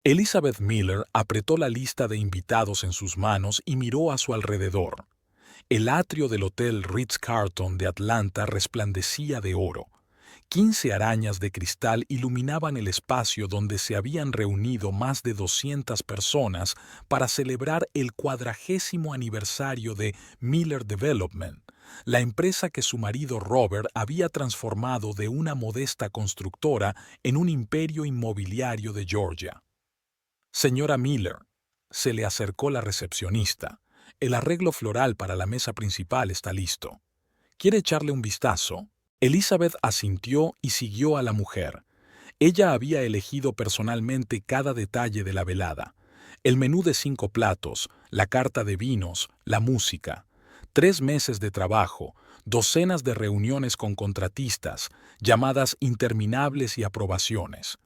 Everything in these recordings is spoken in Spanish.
Elizabeth Miller apretó la lista de invitados en sus manos y miró a su alrededor. El atrio del Hotel Ritz-Carlton de Atlanta resplandecía de oro. 15 arañas de cristal iluminaban el espacio donde se habían reunido más de 200 personas para celebrar el 40º aniversario de Miller Development, la empresa que su marido Robert había transformado de una modesta constructora en un imperio inmobiliario de Georgia. Señora Miller, se le acercó la recepcionista. El arreglo floral para la mesa principal está listo. ¿Quiere echarle un vistazo? Elizabeth asintió y siguió a la mujer. Ella había elegido personalmente cada detalle de la velada. El menú de 5 platos, la carta de vinos, la música. 3 meses de trabajo, docenas de reuniones con contratistas, llamadas interminables y aprobaciones.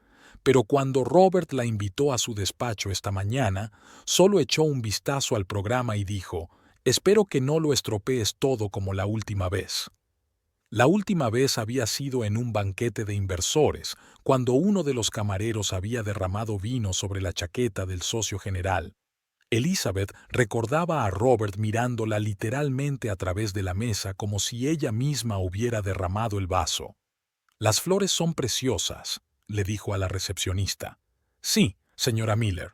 Pero cuando Robert la invitó a su despacho esta mañana, solo echó un vistazo al programa y dijo: «Espero que no lo estropees todo como la última vez». La última vez había sido en un banquete de inversores, cuando uno de los camareros había derramado vino sobre la chaqueta del socio general. Elizabeth recordaba a Robert mirándola literalmente a través de la mesa como si ella misma hubiera derramado el vaso. «Las flores son preciosas», le dijo a la recepcionista. «Sí, señora Miller».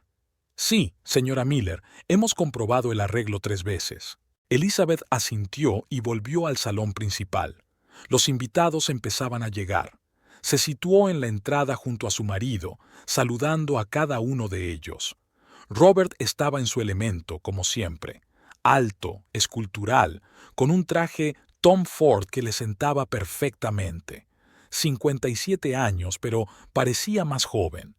«Sí, señora Miller, hemos comprobado el arreglo 3 veces». Elizabeth asintió y volvió al salón principal. Los invitados empezaban a llegar. Se situó en la entrada junto a su marido, saludando a cada uno de ellos. Robert estaba en su elemento, como siempre. Alto, escultural, con un traje Tom Ford que le sentaba perfectamente. 57 años, pero parecía más joven.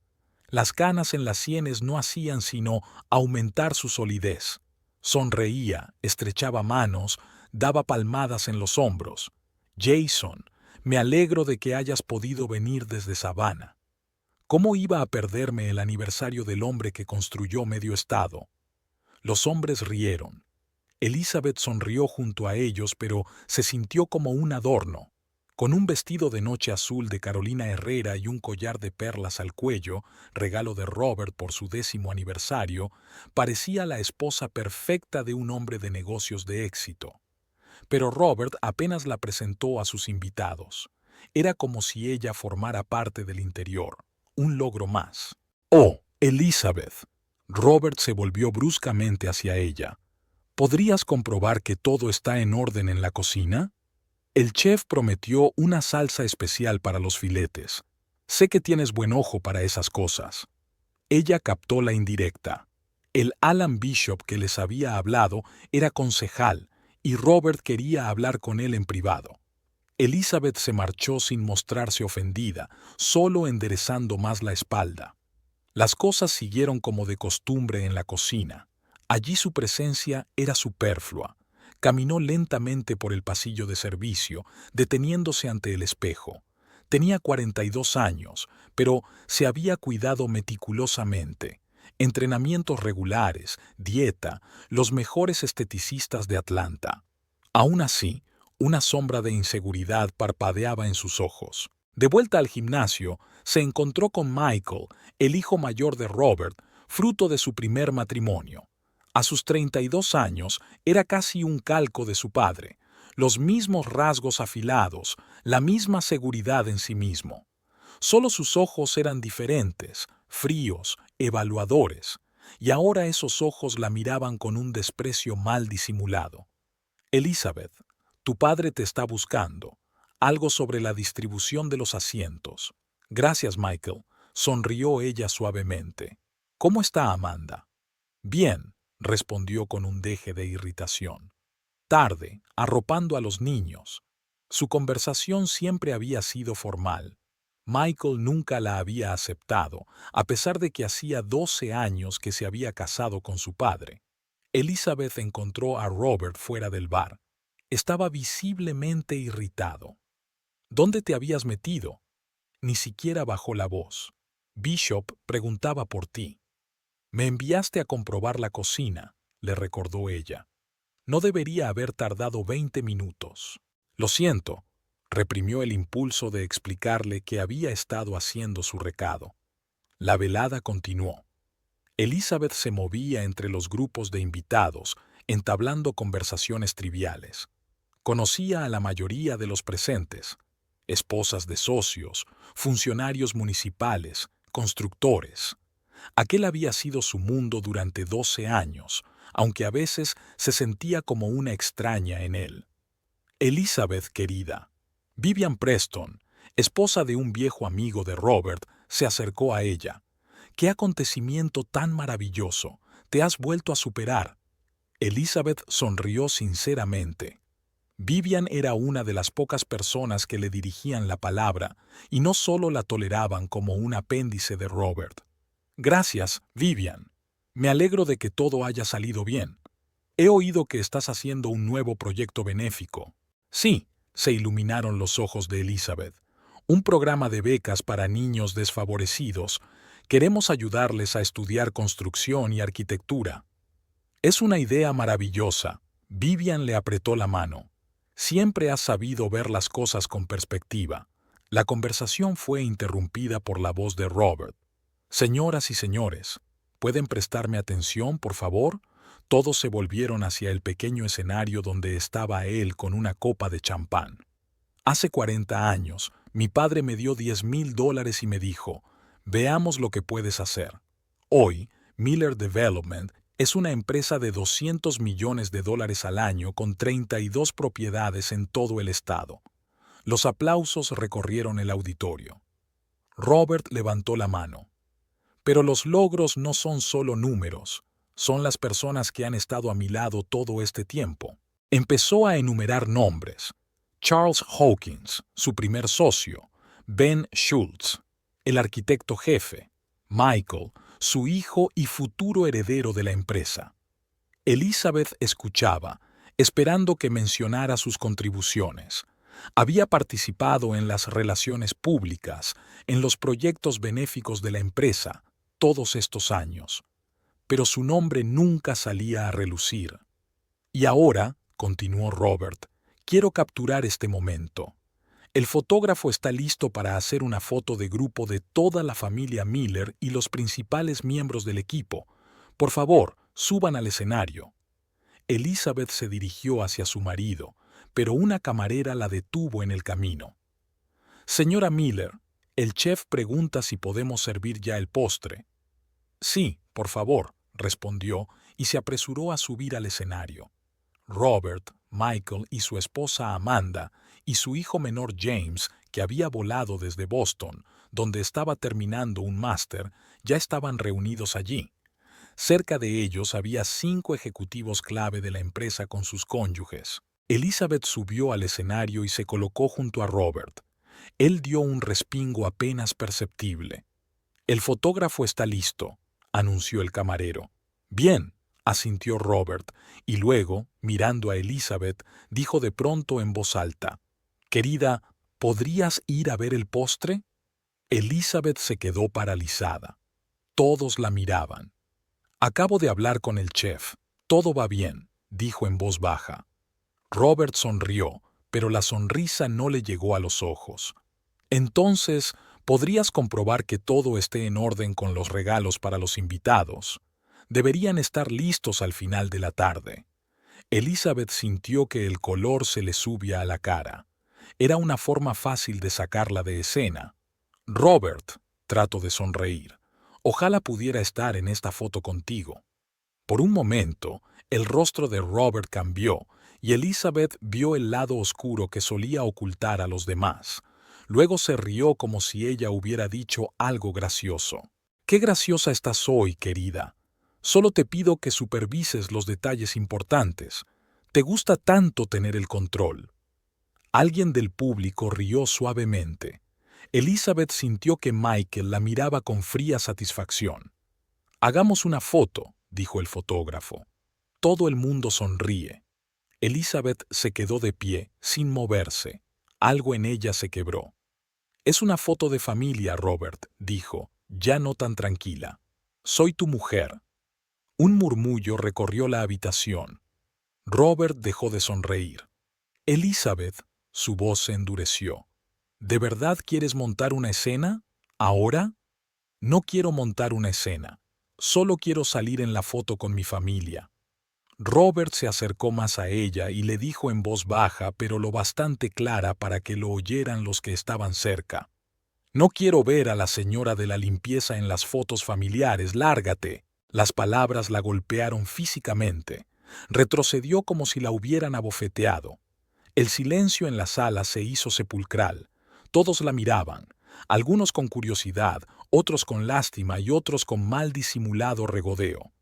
Las canas en las sienes no hacían sino aumentar su solidez. Sonreía, estrechaba manos, daba palmadas en los hombros. «Jason, me alegro de que hayas podido venir desde Savannah. ¿Cómo iba a perderme el aniversario del hombre que construyó medio estado?» Los hombres rieron. Elizabeth sonrió junto a ellos, pero se sintió como un adorno. Con un vestido de noche azul de Carolina Herrera y un collar de perlas al cuello, regalo de Robert por su 10º aniversario, parecía la esposa perfecta de un hombre de negocios de éxito. Pero Robert apenas la presentó a sus invitados. Era como si ella formara parte del interior, un logro más. «Oh, Elizabeth». Robert se volvió bruscamente hacia ella. «¿Podrías comprobar que todo está en orden en la cocina? El chef prometió una salsa especial para los filetes. Sé que tienes buen ojo para esas cosas». Ella captó la indirecta. El Alan Bishop que les había hablado era concejal, y Robert quería hablar con él en privado. Elizabeth se marchó sin mostrarse ofendida, solo enderezando más la espalda. Las cosas siguieron como de costumbre en la cocina. Allí su presencia era superflua. Caminó lentamente por el pasillo de servicio, deteniéndose ante el espejo. Tenía 42 años, pero se había cuidado meticulosamente. Entrenamientos regulares, dieta, los mejores esteticistas de Atlanta. Aún así, una sombra de inseguridad parpadeaba en sus ojos. De vuelta al gimnasio, se encontró con Michael, el hijo mayor de Robert, fruto de su primer matrimonio. A sus 32 años era casi un calco de su padre, los mismos rasgos afilados, la misma seguridad en sí mismo. Solo sus ojos eran diferentes, fríos, evaluadores, y ahora esos ojos la miraban con un desprecio mal disimulado. «Elizabeth, tu padre te está buscando. Algo sobre la distribución de los asientos». «Gracias, Michael», sonrió ella suavemente. «¿Cómo está Amanda?» «Bien», respondió con un deje de irritación. «Tarde, arropando a los niños». Su conversación siempre había sido formal. Michael nunca la había aceptado, a pesar de que hacía 12 años que se había casado con su padre. Elizabeth encontró a Robert fuera del bar. Estaba visiblemente irritado. «¿Dónde te habías metido?» Ni siquiera bajó la voz. «Bishop preguntaba por ti». «Me enviaste a comprobar la cocina», le recordó ella. «No debería haber tardado 20 minutos». «Lo siento», reprimió el impulso de explicarle que había estado haciendo su recado. La velada continuó. Elizabeth se movía entre los grupos de invitados, entablando conversaciones triviales. Conocía a la mayoría de los presentes: esposas de socios, funcionarios municipales, constructores. Aquel había sido su mundo durante 12 años, aunque a veces se sentía como una extraña en él. Elizabeth, querida. Vivian Preston, esposa de un viejo amigo de Robert, se acercó a ella. ¿Qué acontecimiento tan maravilloso? Te has vuelto a superar. Elizabeth sonrió sinceramente. Vivian era una de las pocas personas que le dirigían la palabra y no solo la toleraban como un apéndice de Robert. Gracias, Vivian. Me alegro de que todo haya salido bien. He oído que estás haciendo un nuevo proyecto benéfico. Sí, se iluminaron los ojos de Elizabeth. Un programa de becas para niños desfavorecidos. Queremos ayudarles a estudiar construcción y arquitectura. Es una idea maravillosa. Vivian le apretó la mano. Siempre has sabido ver las cosas con perspectiva. La conversación fue interrumpida por la voz de Robert. Señoras y señores, ¿pueden prestarme atención, por favor? Todos se volvieron hacia el pequeño escenario donde estaba él con una copa de champán. Hace 40 años, mi padre me dio $10,000 y me dijo: veamos lo que puedes hacer. Hoy, Miller Development es una empresa de $200 millones al año con 32 propiedades en todo el estado. Los aplausos recorrieron el auditorio. Robert levantó la mano. Pero los logros no son solo números, son las personas que han estado a mi lado todo este tiempo. Empezó a enumerar nombres. Charles Hawkins, su primer socio; Ben Schultz, el arquitecto jefe; Michael, su hijo y futuro heredero de la empresa. Elizabeth escuchaba, esperando que mencionara sus contribuciones. Había participado en las relaciones públicas, en los proyectos benéficos de la empresa, todos estos años. Pero su nombre nunca salía a relucir. Y ahora, continuó Robert, quiero capturar este momento. El fotógrafo está listo para hacer una foto de grupo de toda la familia Miller y los principales miembros del equipo. Por favor, suban al escenario. Elizabeth se dirigió hacia su marido, pero una camarera la detuvo en el camino. Señora Miller, el chef pregunta si podemos servir ya el postre. Sí, por favor, respondió y se apresuró a subir al escenario. Robert, Michael y su esposa Amanda y su hijo menor James, que había volado desde Boston, donde estaba terminando un máster, ya estaban reunidos allí. Cerca de ellos había 5 ejecutivos clave de la empresa con sus cónyuges. Elizabeth subió al escenario y se colocó junto a Robert. Él dio un respingo apenas perceptible. El fotógrafo está listo, anunció el camarero. Bien, asintió Robert, y luego, mirando a Elizabeth, dijo de pronto en voz alta: Querida, ¿podrías ir a ver el postre? Elizabeth se quedó paralizada. Todos la miraban. Acabo de hablar con el chef. Todo va bien, dijo en voz baja. Robert sonrió, pero la sonrisa no le llegó a los ojos. Entonces, ¿podrías comprobar que todo esté en orden con los regalos para los invitados? Deberían estar listos al final de la tarde. Elizabeth sintió que el color se le subía a la cara. Era una forma fácil de sacarla de escena. Robert, trató de sonreír. Ojalá pudiera estar en esta foto contigo. Por un momento, el rostro de Robert cambió y Elizabeth vio el lado oscuro que solía ocultar a los demás. Luego se rió como si ella hubiera dicho algo gracioso. «Qué graciosa estás hoy, querida. Solo te pido que supervises los detalles importantes. Te gusta tanto tener el control». Alguien del público rió suavemente. Elizabeth sintió que Michael la miraba con fría satisfacción. «Hagamos una foto», dijo el fotógrafo. Todo el mundo sonríe. Elizabeth se quedó de pie, sin moverse. Algo en ella se quebró. «Es una foto de familia, Robert», dijo, ya no tan tranquila. «Soy tu mujer». Un murmullo recorrió la habitación. Robert dejó de sonreír. «Elizabeth», su voz se endureció. ¿De verdad quieres montar una escena? ¿Ahora? No quiero montar una escena. Solo quiero salir en la foto con mi familia. Robert se acercó más a ella y le dijo en voz baja, pero lo bastante clara para que lo oyeran los que estaban cerca. No quiero ver a la señora de la limpieza en las fotos familiares, lárgate. Las palabras la golpearon físicamente. Retrocedió como si la hubieran abofeteado. El silencio en la sala se hizo sepulcral. Todos la miraban, algunos con curiosidad, otros con lástima y otros con mal disimulado regodeo.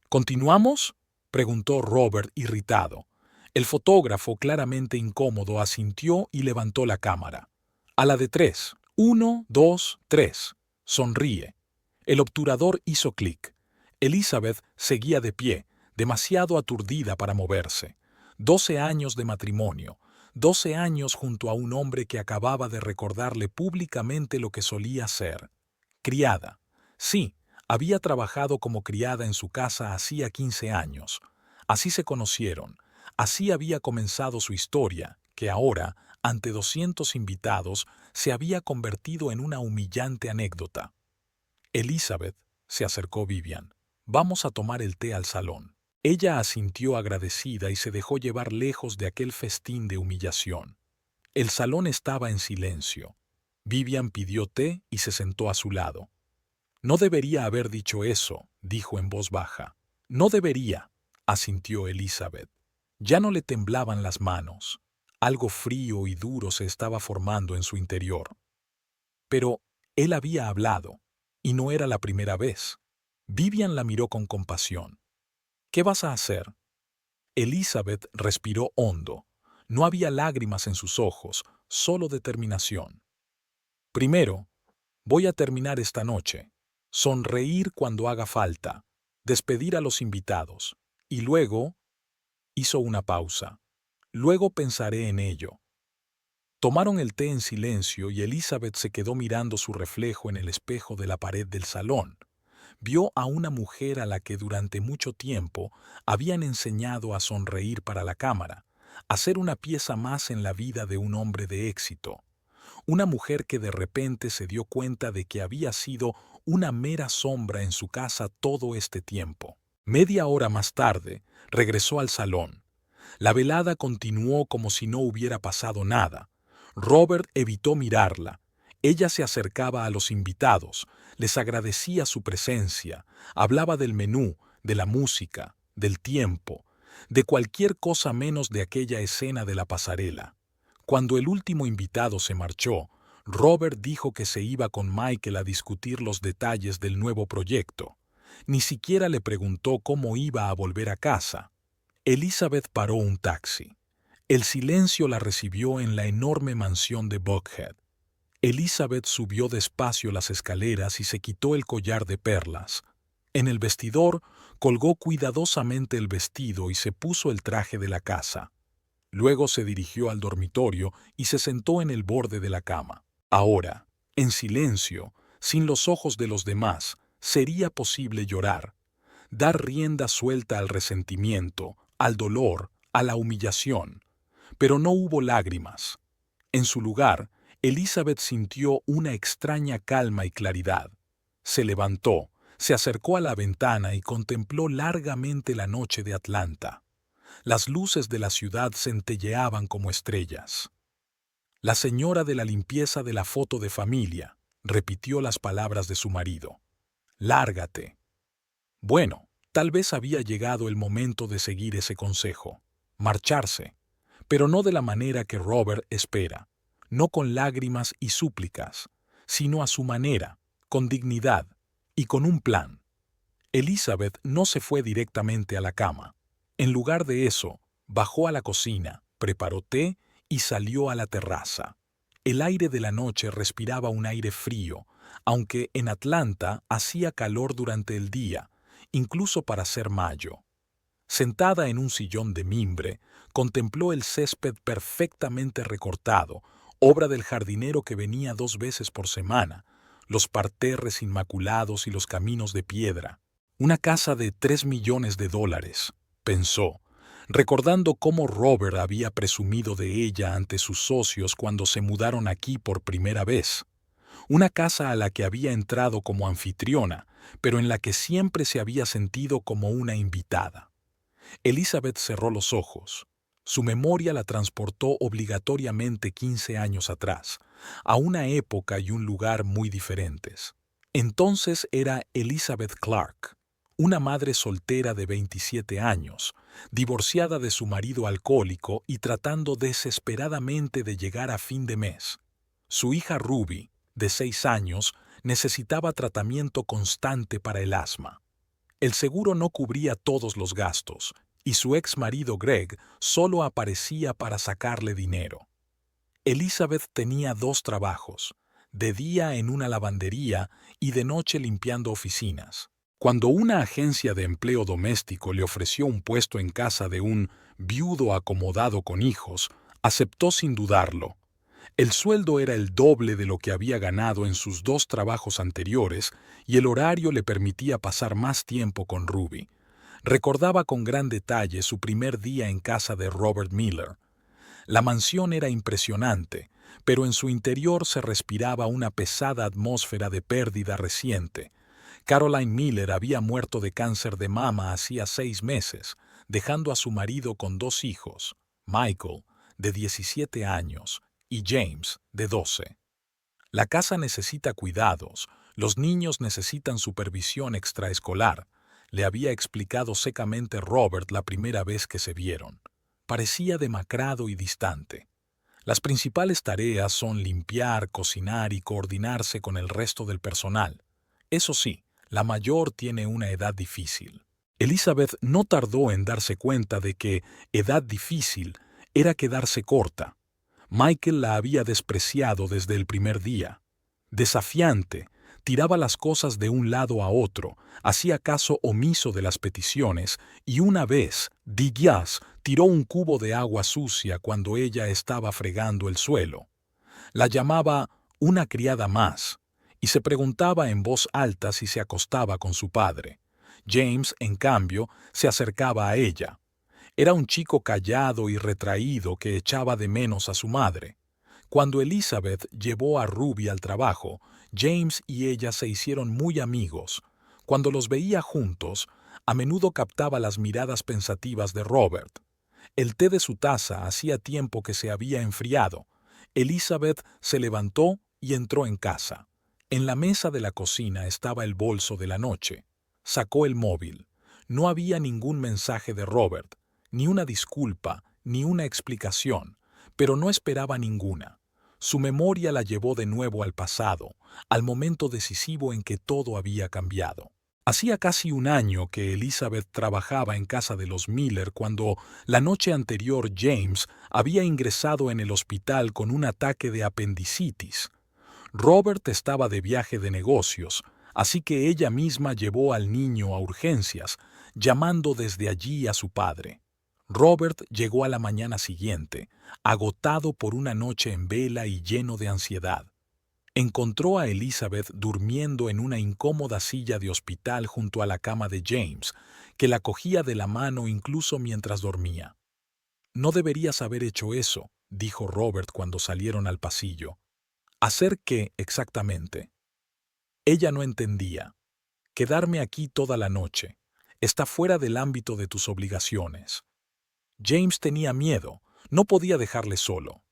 ¿Continuamos?, preguntó Robert irritado. El fotógrafo, claramente incómodo, asintió y levantó la cámara. A la de 3. 1, 2, 3. Sonríe. El obturador hizo clic. Elizabeth seguía de pie, demasiado aturdida para moverse. 12 años de matrimonio, 12 años junto a un hombre que acababa de recordarle públicamente lo que solía ser. Criada. Sí, había trabajado como criada en su casa hacía 15 años. Así se conocieron. Así había comenzado su historia, que ahora, ante 200 invitados, se había convertido en una humillante anécdota. Elizabeth, se acercó Vivian. Vamos a tomar el té al salón. Ella asintió agradecida y se dejó llevar lejos de aquel festín de humillación. El salón estaba en silencio. Vivian pidió té y se sentó a su lado. No debería haber dicho eso, dijo en voz baja. No debería, asintió Elizabeth. Ya no le temblaban las manos. Algo frío y duro se estaba formando en su interior. Pero él había hablado, y no era la primera vez. Vivian la miró con compasión. ¿Qué vas a hacer? Elizabeth respiró hondo. No había lágrimas en sus ojos, solo determinación. Primero, voy a terminar esta noche. Sonreír cuando haga falta. Despedir a los invitados. Y luego... Hizo una pausa. Luego pensaré en ello. Tomaron el té en silencio y Elizabeth se quedó mirando su reflejo en el espejo de la pared del salón. Vio a una mujer a la que durante mucho tiempo habían enseñado a sonreír para la cámara, a ser una pieza más en la vida de un hombre de éxito. Una mujer que de repente se dio cuenta de que había sido una mera sombra en su casa todo este tiempo. Media hora más tarde, regresó al salón. La velada continuó como si no hubiera pasado nada. Robert evitó mirarla. Ella se acercaba a los invitados, les agradecía su presencia, hablaba del menú, de la música, del tiempo, de cualquier cosa menos de aquella escena de la pasarela. Cuando el último invitado se marchó, Robert dijo que se iba con Michael a discutir los detalles del nuevo proyecto. Ni siquiera le preguntó cómo iba a volver a casa. Elizabeth paró un taxi. El silencio la recibió en la enorme mansión de Buckhead. Elizabeth subió despacio las escaleras y se quitó el collar de perlas. En el vestidor colgó cuidadosamente el vestido y se puso el traje de la casa. Luego se dirigió al dormitorio y se sentó en el borde de la cama. Ahora, en silencio, sin los ojos de los demás, sería posible llorar, dar rienda suelta al resentimiento, al dolor, a la humillación. Pero no hubo lágrimas. En su lugar, Elizabeth sintió una extraña calma y claridad. Se levantó, se acercó a la ventana y contempló largamente la noche de Atlanta. Las luces de la ciudad centelleaban como estrellas. La señora de la limpieza de la foto de familia repitió las palabras de su marido. Lárgate. Bueno, tal vez había llegado el momento de seguir ese consejo, marcharse, pero no de la manera que Robert espera, no con lágrimas y súplicas, sino a su manera, con dignidad y con un plan. Elizabeth no se fue directamente a la cama. En lugar de eso, bajó a la cocina, preparó té y salió a la terraza. El aire de la noche respiraba un aire frío, aunque en Atlanta hacía calor durante el día, incluso para ser mayo. Sentada en un sillón de mimbre, contempló el césped perfectamente recortado, obra del jardinero que venía 2 veces por semana, los parterres inmaculados y los caminos de piedra. Una casa de $3 millones, pensó, recordando cómo Robert había presumido de ella ante sus socios cuando se mudaron aquí por primera vez. Una casa a la que había entrado como anfitriona pero en la que siempre se había sentido como una invitada. Elizabeth cerró los ojos. Su memoria la transportó obligatoriamente 15 años atrás, a una época y un lugar muy diferentes. Entonces era Elizabeth Clark, una madre soltera de 27 años, divorciada de su marido alcohólico y tratando desesperadamente de llegar a fin de mes. Su hija Ruby, de 6 años, necesitaba tratamiento constante para el asma. El seguro no cubría todos los gastos, y su ex marido Greg solo aparecía para sacarle dinero. Elizabeth tenía 2 trabajos, de día en una lavandería y de noche limpiando oficinas. Cuando una agencia de empleo doméstico le ofreció un puesto en casa de un viudo acomodado con hijos, aceptó sin dudarlo. El sueldo era el doble de lo que había ganado en sus 2 trabajos anteriores y el horario le permitía pasar más tiempo con Ruby. Recordaba con gran detalle su primer día en casa de Robert Miller. La mansión era impresionante, pero en su interior se respiraba una pesada atmósfera de pérdida reciente. Caroline Miller había muerto de cáncer de mama hacía 6 meses, dejando a su marido con 2 hijos, Michael, de 17 años, y James, de 12. La casa necesita cuidados, los niños necesitan supervisión extraescolar, le había explicado secamente Robert la primera vez que se vieron. Parecía demacrado y distante. Las principales tareas son limpiar, cocinar y coordinarse con el resto del personal. Eso sí, la mayor tiene una edad difícil. Elizabeth no tardó en darse cuenta de que edad difícil era quedarse corta. Michael la había despreciado desde el primer día. Desafiante, tiraba las cosas de un lado a otro, hacía caso omiso de las peticiones y una vez, Diaz tiró un cubo de agua sucia cuando ella estaba fregando el suelo. La llamaba una criada más y se preguntaba en voz alta si se acostaba con su padre. James, en cambio, se acercaba a ella. Era un chico callado y retraído que echaba de menos a su madre. Cuando Elizabeth llevó a Ruby al trabajo, James y ella se hicieron muy amigos. Cuando los veía juntos, a menudo captaba las miradas pensativas de Robert. El té de su taza hacía tiempo que se había enfriado. Elizabeth se levantó y entró en casa. En la mesa de la cocina estaba el bolso de la noche. Sacó el móvil. No había ningún mensaje de Robert, ni una disculpa, ni una explicación, pero no esperaba ninguna. Su memoria la llevó de nuevo al pasado, al momento decisivo en que todo había cambiado. Hacía casi un año que Elizabeth trabajaba en casa de los Miller cuando, la noche anterior, James había ingresado en el hospital con un ataque de apendicitis. Robert estaba de viaje de negocios, así que ella misma llevó al niño a urgencias, llamando desde allí a su padre. Robert llegó a la mañana siguiente, agotado por una noche en vela y lleno de ansiedad. Encontró a Elizabeth durmiendo en una incómoda silla de hospital junto a la cama de James, que la cogía de la mano incluso mientras dormía. «No deberías haber hecho eso», dijo Robert cuando salieron al pasillo. «¿Hacer qué exactamente?» Ella no entendía. «Quedarme aquí toda la noche. Está fuera del ámbito de tus obligaciones». James tenía miedo, no podía dejarle solo.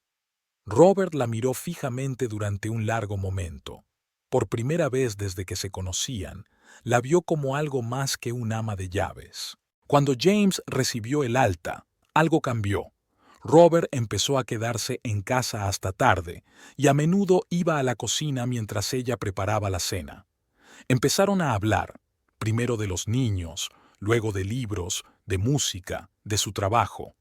Robert la miró fijamente durante un largo momento. Por primera vez desde que se conocían, la vio como algo más que un ama de llaves. Cuando James recibió el alta, algo cambió. Robert empezó a quedarse en casa hasta tarde y a menudo iba a la cocina mientras ella preparaba la cena. Empezaron a hablar, primero de los niños, luego de libros, de música, de su trabajo.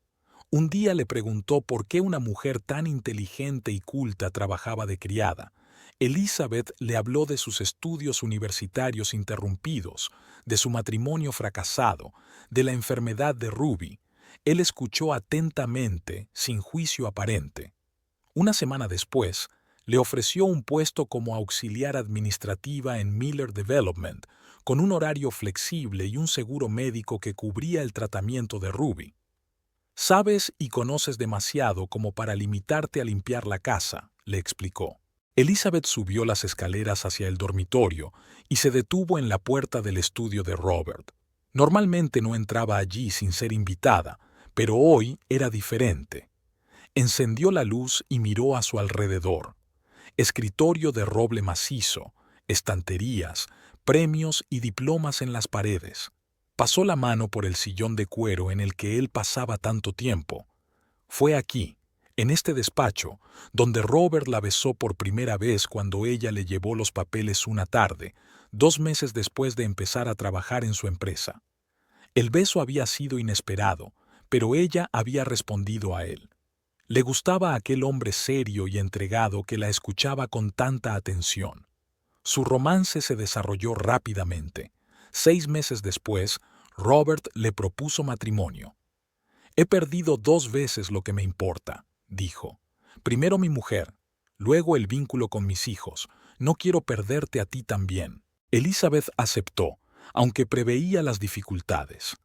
Un día le preguntó por qué una mujer tan inteligente y culta trabajaba de criada. Elizabeth le habló de sus estudios universitarios interrumpidos, de su matrimonio fracasado, de la enfermedad de Ruby. Él escuchó atentamente, sin juicio aparente. Una semana después, le ofreció un puesto como auxiliar administrativa en Miller Development, con un horario flexible y un seguro médico que cubría el tratamiento de Ruby. «Sabes y conoces demasiado como para limitarte a limpiar la casa», le explicó. Elizabeth subió las escaleras hacia el dormitorio y se detuvo en la puerta del estudio de Robert. Normalmente no entraba allí sin ser invitada, pero hoy era diferente. Encendió la luz y miró a su alrededor. Escritorio de roble macizo, estanterías, premios y diplomas en las paredes. Pasó la mano por el sillón de cuero en el que él pasaba tanto tiempo. Fue aquí, en este despacho, donde Robert la besó por primera vez cuando ella le llevó los papeles una tarde, 2 meses después de empezar a trabajar en su empresa. El beso había sido inesperado, pero ella había respondido a él. Le gustaba aquel hombre serio y entregado que la escuchaba con tanta atención. Su romance se desarrolló rápidamente. 6 meses después, Robert le propuso matrimonio. «He perdido 2 veces lo que me importa», dijo. «Primero mi mujer, luego el vínculo con mis hijos. No quiero perderte a ti también». Elizabeth aceptó, aunque preveía las dificultades.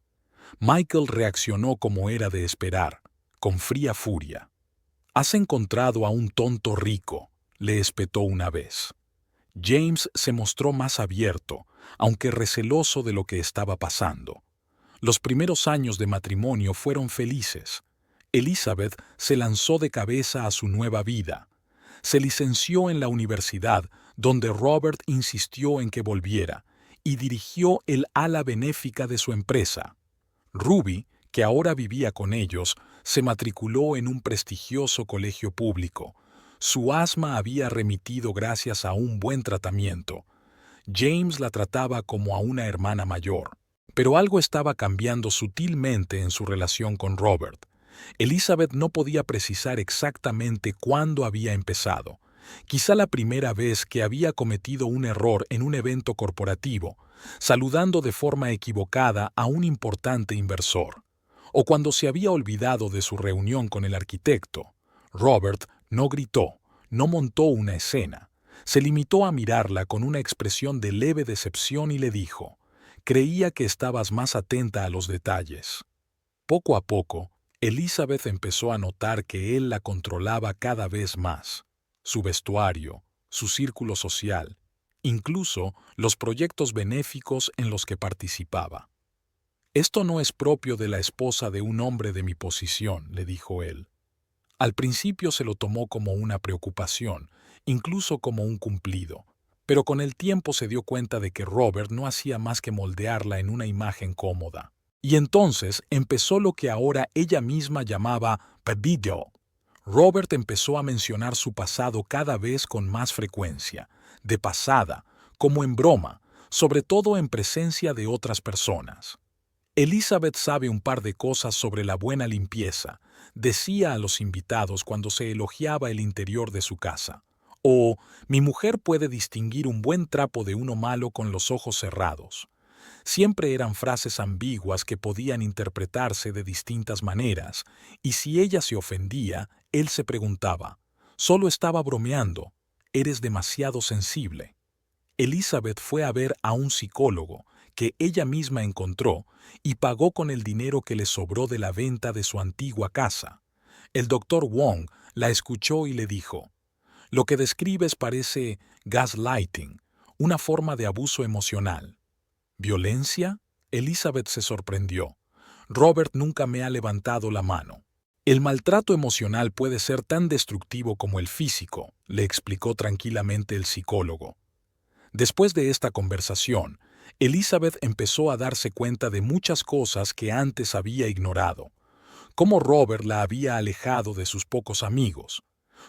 Michael reaccionó como era de esperar, con fría furia. «Has encontrado a un tonto rico», le espetó una vez. James se mostró más abierto, aunque receloso de lo que estaba pasando. Los primeros años de matrimonio fueron felices. Elizabeth se lanzó de cabeza a su nueva vida. Se licenció en la universidad, donde Robert insistió en que volviera, y dirigió el ala benéfica de su empresa. Ruby, que ahora vivía con ellos, se matriculó en un prestigioso colegio público. Su asma había remitido gracias a un buen tratamiento. James la trataba como a una hermana mayor. Pero algo estaba cambiando sutilmente en su relación con Robert. Elizabeth no podía precisar exactamente cuándo había empezado. Quizá la primera vez que había cometido un error en un evento corporativo, saludando de forma equivocada a un importante inversor. O cuando se había olvidado de su reunión con el arquitecto. Robert no gritó, no montó una escena. Se limitó a mirarla con una expresión de leve decepción y le dijo: «Creía que estabas más atenta a los detalles». Poco a poco, Elizabeth empezó a notar que él la controlaba cada vez más. Su vestuario, su círculo social, incluso los proyectos benéficos en los que participaba. «Esto no es propio de la esposa de un hombre de mi posición», le dijo él. Al principio se lo tomó como una preocupación, incluso como un cumplido, pero con el tiempo se dio cuenta de que Robert no hacía más que moldearla en una imagen cómoda. Y entonces empezó lo que ahora ella misma llamaba «pebido». Robert empezó a mencionar su pasado cada vez con más frecuencia, de pasada, como en broma, sobre todo en presencia de otras personas. «Elizabeth sabe un par de cosas sobre la buena limpieza», decía a los invitados cuando se elogiaba el interior de su casa. O «mi mujer puede distinguir un buen trapo de uno malo con los ojos cerrados». Siempre eran frases ambiguas que podían interpretarse de distintas maneras, y si ella se ofendía, él se preguntaba: «Solo estaba bromeando, eres demasiado sensible». Elizabeth fue a ver a un psicólogo, que ella misma encontró, y pagó con el dinero que le sobró de la venta de su antigua casa. El doctor Wong la escuchó y le dijo: «Lo que describes parece gaslighting, una forma de abuso emocional». «¿Violencia?», Elizabeth se sorprendió. «Robert nunca me ha levantado la mano». «El maltrato emocional puede ser tan destructivo como el físico», le explicó tranquilamente el psicólogo. Después de esta conversación, Elizabeth empezó a darse cuenta de muchas cosas que antes había ignorado. Cómo Robert la había alejado de sus pocos amigos,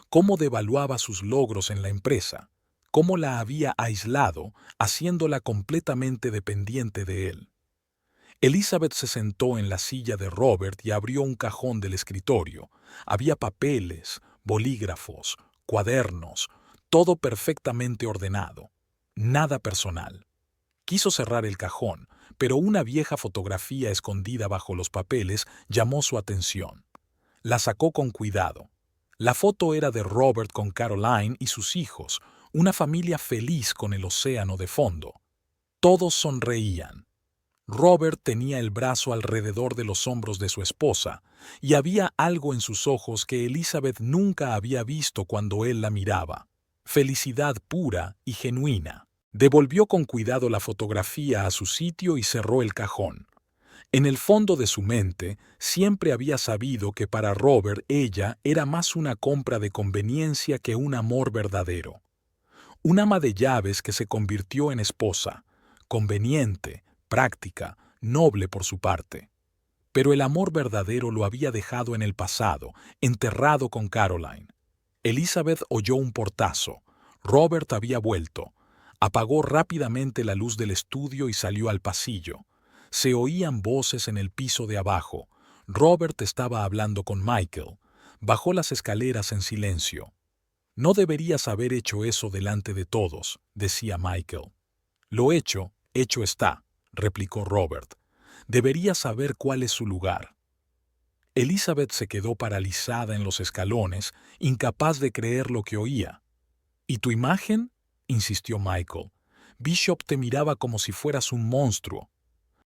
cómo devaluaba sus logros en la empresa, cómo la había aislado, haciéndola completamente dependiente de él. Elizabeth se sentó en la silla de Robert y abrió un cajón del escritorio. Había papeles, bolígrafos, cuadernos, todo perfectamente ordenado. Nada personal. Quiso cerrar el cajón, pero una vieja fotografía escondida bajo los papeles llamó su atención. La sacó con cuidado. La foto era de Robert con Caroline y sus hijos, una familia feliz con el océano de fondo. Todos sonreían. Robert tenía el brazo alrededor de los hombros de su esposa, y había algo en sus ojos que Elizabeth nunca había visto cuando él la miraba. Felicidad pura y genuina. Devolvió con cuidado la fotografía a su sitio y cerró el cajón. En el fondo de su mente, siempre había sabido que para Robert ella era más una compra de conveniencia que un amor verdadero. Un ama de llaves que se convirtió en esposa, conveniente, práctica, noble por su parte. Pero el amor verdadero lo había dejado en el pasado, enterrado con Caroline. Elizabeth oyó un portazo. Robert había vuelto. Apagó rápidamente la luz del estudio y salió al pasillo. Se oían voces en el piso de abajo. Robert estaba hablando con Michael. Bajó las escaleras en silencio. No deberías haber hecho eso delante de todos, decía Michael. Lo hecho está, replicó Robert. Deberías saber cuál es su lugar. Elizabeth se quedó paralizada en los escalones, incapaz de creer lo que oía. ¿Y tu imagen? Insistió Michael. Bishop te miraba como si fueras un monstruo.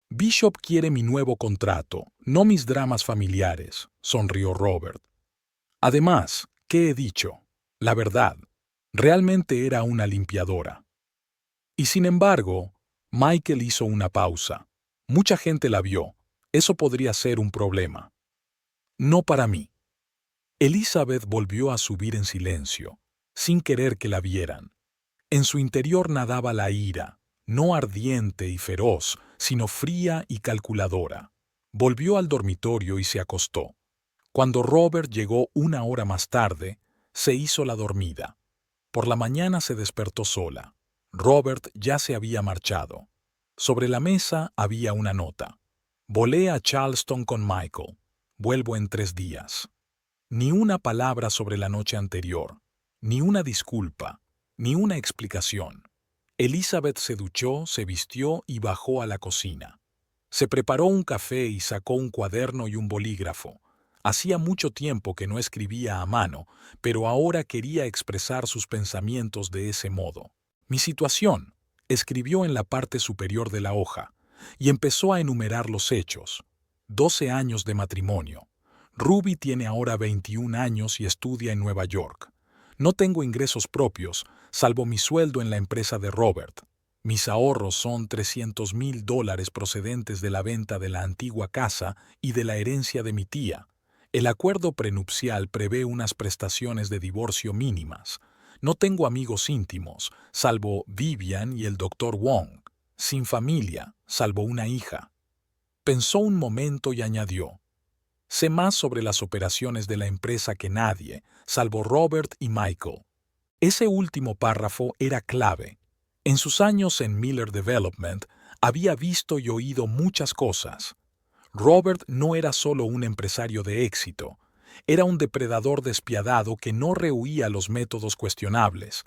Bishop quiere mi nuevo contrato, no mis dramas familiares, sonrió Robert. Además, ¿qué he dicho? La verdad, realmente era una limpiadora. Y sin embargo, Michael hizo una pausa. Mucha gente la vio. Eso podría ser un problema. No para mí. Elizabeth volvió a subir en silencio, sin querer que la vieran. En su interior nadaba la ira, no ardiente y feroz, sino fría y calculadora. Volvió al dormitorio y se acostó. Cuando Robert llegó una hora más tarde, se hizo la dormida. Por la mañana se despertó sola. Robert ya se había marchado. Sobre la mesa había una nota. Volé a Charleston con Michael. Vuelvo en 3 días. Ni una palabra sobre la noche anterior, ni una disculpa, ni una explicación. Elizabeth se duchó, se vistió y bajó a la cocina. Se preparó un café y sacó un cuaderno y un bolígrafo. Hacía mucho tiempo que no escribía a mano, pero ahora quería expresar sus pensamientos de ese modo. Mi situación, escribió en la parte superior de la hoja, y empezó a enumerar los hechos. 12 años de matrimonio. Ruby tiene ahora 21 años y estudia en Nueva York. No tengo ingresos propios, salvo mi sueldo en la empresa de Robert. Mis ahorros son $300,000 procedentes de la venta de la antigua casa y de la herencia de mi tía. El acuerdo prenupcial prevé unas prestaciones de divorcio mínimas. No tengo amigos íntimos, salvo Vivian y el Dr. Wong. Sin familia, salvo una hija. Pensó un momento y añadió: sé más sobre las operaciones de la empresa que nadie, salvo Robert y Michael. Ese último párrafo era clave. En sus años en Miller Development había visto y oído muchas cosas. Robert no era solo un empresario de éxito, era un depredador despiadado que no rehuía los métodos cuestionables.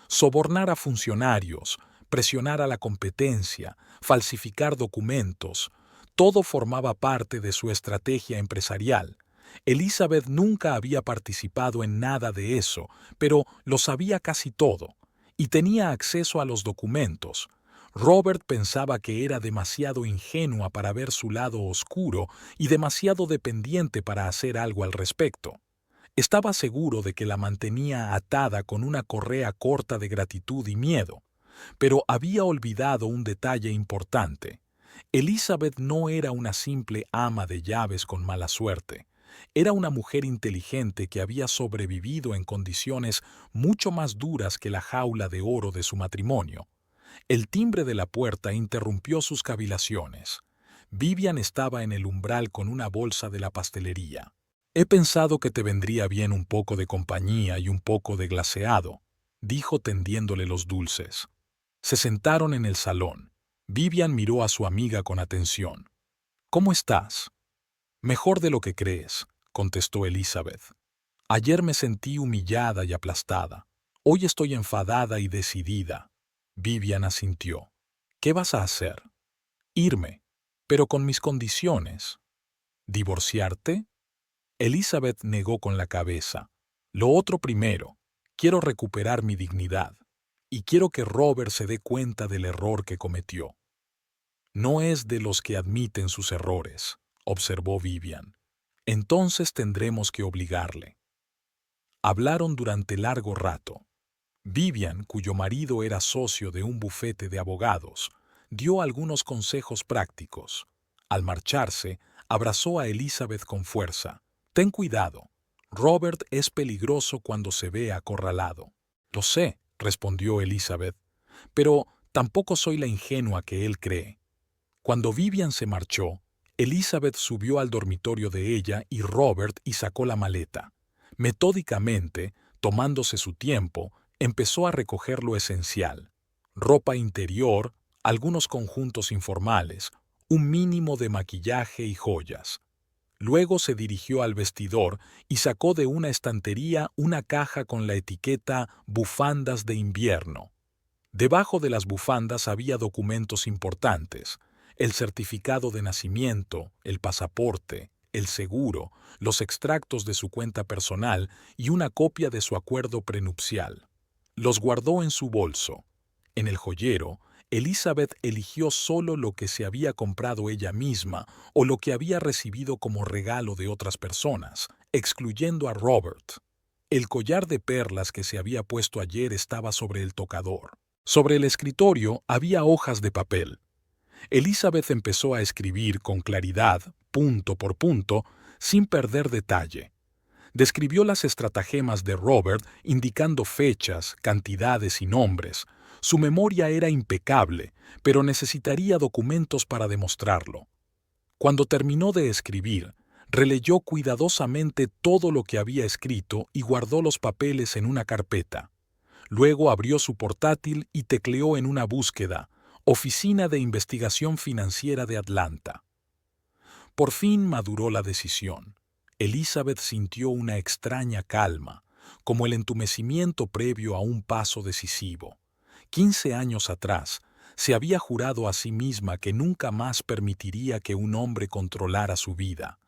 Sobornar a funcionarios, presionar a la competencia, falsificar documentos, todo formaba parte de su estrategia empresarial. Elizabeth nunca había participado en nada de eso, pero lo sabía casi todo, y tenía acceso a los documentos. Robert pensaba que era demasiado ingenua para ver su lado oscuro y demasiado dependiente para hacer algo al respecto. Estaba seguro de que la mantenía atada con una correa corta de gratitud y miedo, pero había olvidado un detalle importante. Elizabeth no era una simple ama de llaves con mala suerte. Era una mujer inteligente que había sobrevivido en condiciones mucho más duras que la jaula de oro de su matrimonio. El timbre de la puerta interrumpió sus cavilaciones. Vivian estaba en el umbral con una bolsa de la pastelería. He pensado que te vendría bien un poco de compañía y un poco de glaseado, dijo tendiéndole los dulces. Se sentaron en el salón. Vivian miró a su amiga con atención. ¿Cómo estás? Mejor de lo que crees, contestó Elizabeth. Ayer me sentí humillada y aplastada. Hoy estoy enfadada y decidida. Vivian asintió. ¿Qué vas a hacer? Irme, pero con mis condiciones. ¿Divorciarte? Elizabeth negó con la cabeza. Lo otro primero. Quiero recuperar mi dignidad. Y quiero que Robert se dé cuenta del error que cometió. No es de los que admiten sus errores, observó Vivian. Entonces tendremos que obligarle. Hablaron durante largo rato. Vivian, cuyo marido era socio de un bufete de abogados, dio algunos consejos prácticos. Al marcharse, abrazó a Elizabeth con fuerza. «Ten cuidado. Robert es peligroso cuando se ve acorralado». «Lo sé», respondió Elizabeth, «pero tampoco soy la ingenua que él cree». Cuando Vivian se marchó, Elizabeth subió al dormitorio de ella y Robert y sacó la maleta. Metódicamente, tomándose su tiempo, empezó a recoger lo esencial: ropa interior, algunos conjuntos informales, un mínimo de maquillaje y joyas. Luego se dirigió al vestidor y sacó de una estantería una caja con la etiqueta «Bufandas de invierno». Debajo de las bufandas había documentos importantes: el certificado de nacimiento, el pasaporte, el seguro, los extractos de su cuenta personal y una copia de su acuerdo prenupcial. Los guardó en su bolso. En el joyero, Elizabeth eligió solo lo que se había comprado ella misma o lo que había recibido como regalo de otras personas, excluyendo a Robert. El collar de perlas que se había puesto ayer estaba sobre el tocador. Sobre el escritorio había hojas de papel. Elizabeth empezó a escribir con claridad, punto por punto, sin perder detalle. Describió las estratagemas de Robert indicando fechas, cantidades y nombres. Su memoria era impecable, pero necesitaría documentos para demostrarlo. Cuando terminó de escribir, releyó cuidadosamente todo lo que había escrito y guardó los papeles en una carpeta. Luego abrió su portátil y tecleó en una búsqueda: Oficina de Investigación Financiera de Atlanta. Por fin maduró la decisión. Elizabeth sintió una extraña calma, como el entumecimiento previo a un paso decisivo. 15 años atrás, se había jurado a sí misma que nunca más permitiría que un hombre controlara su vida.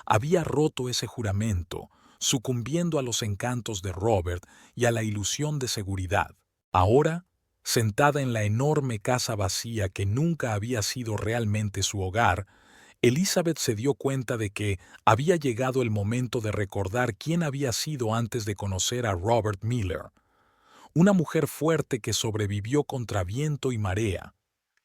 Había roto ese juramento, sucumbiendo a los encantos de Robert y a la ilusión de seguridad. Ahora, sentada en la enorme casa vacía que nunca había sido realmente su hogar, Elizabeth se dio cuenta de que había llegado el momento de recordar quién había sido antes de conocer a Robert Miller. Una mujer fuerte que sobrevivió contra viento y marea,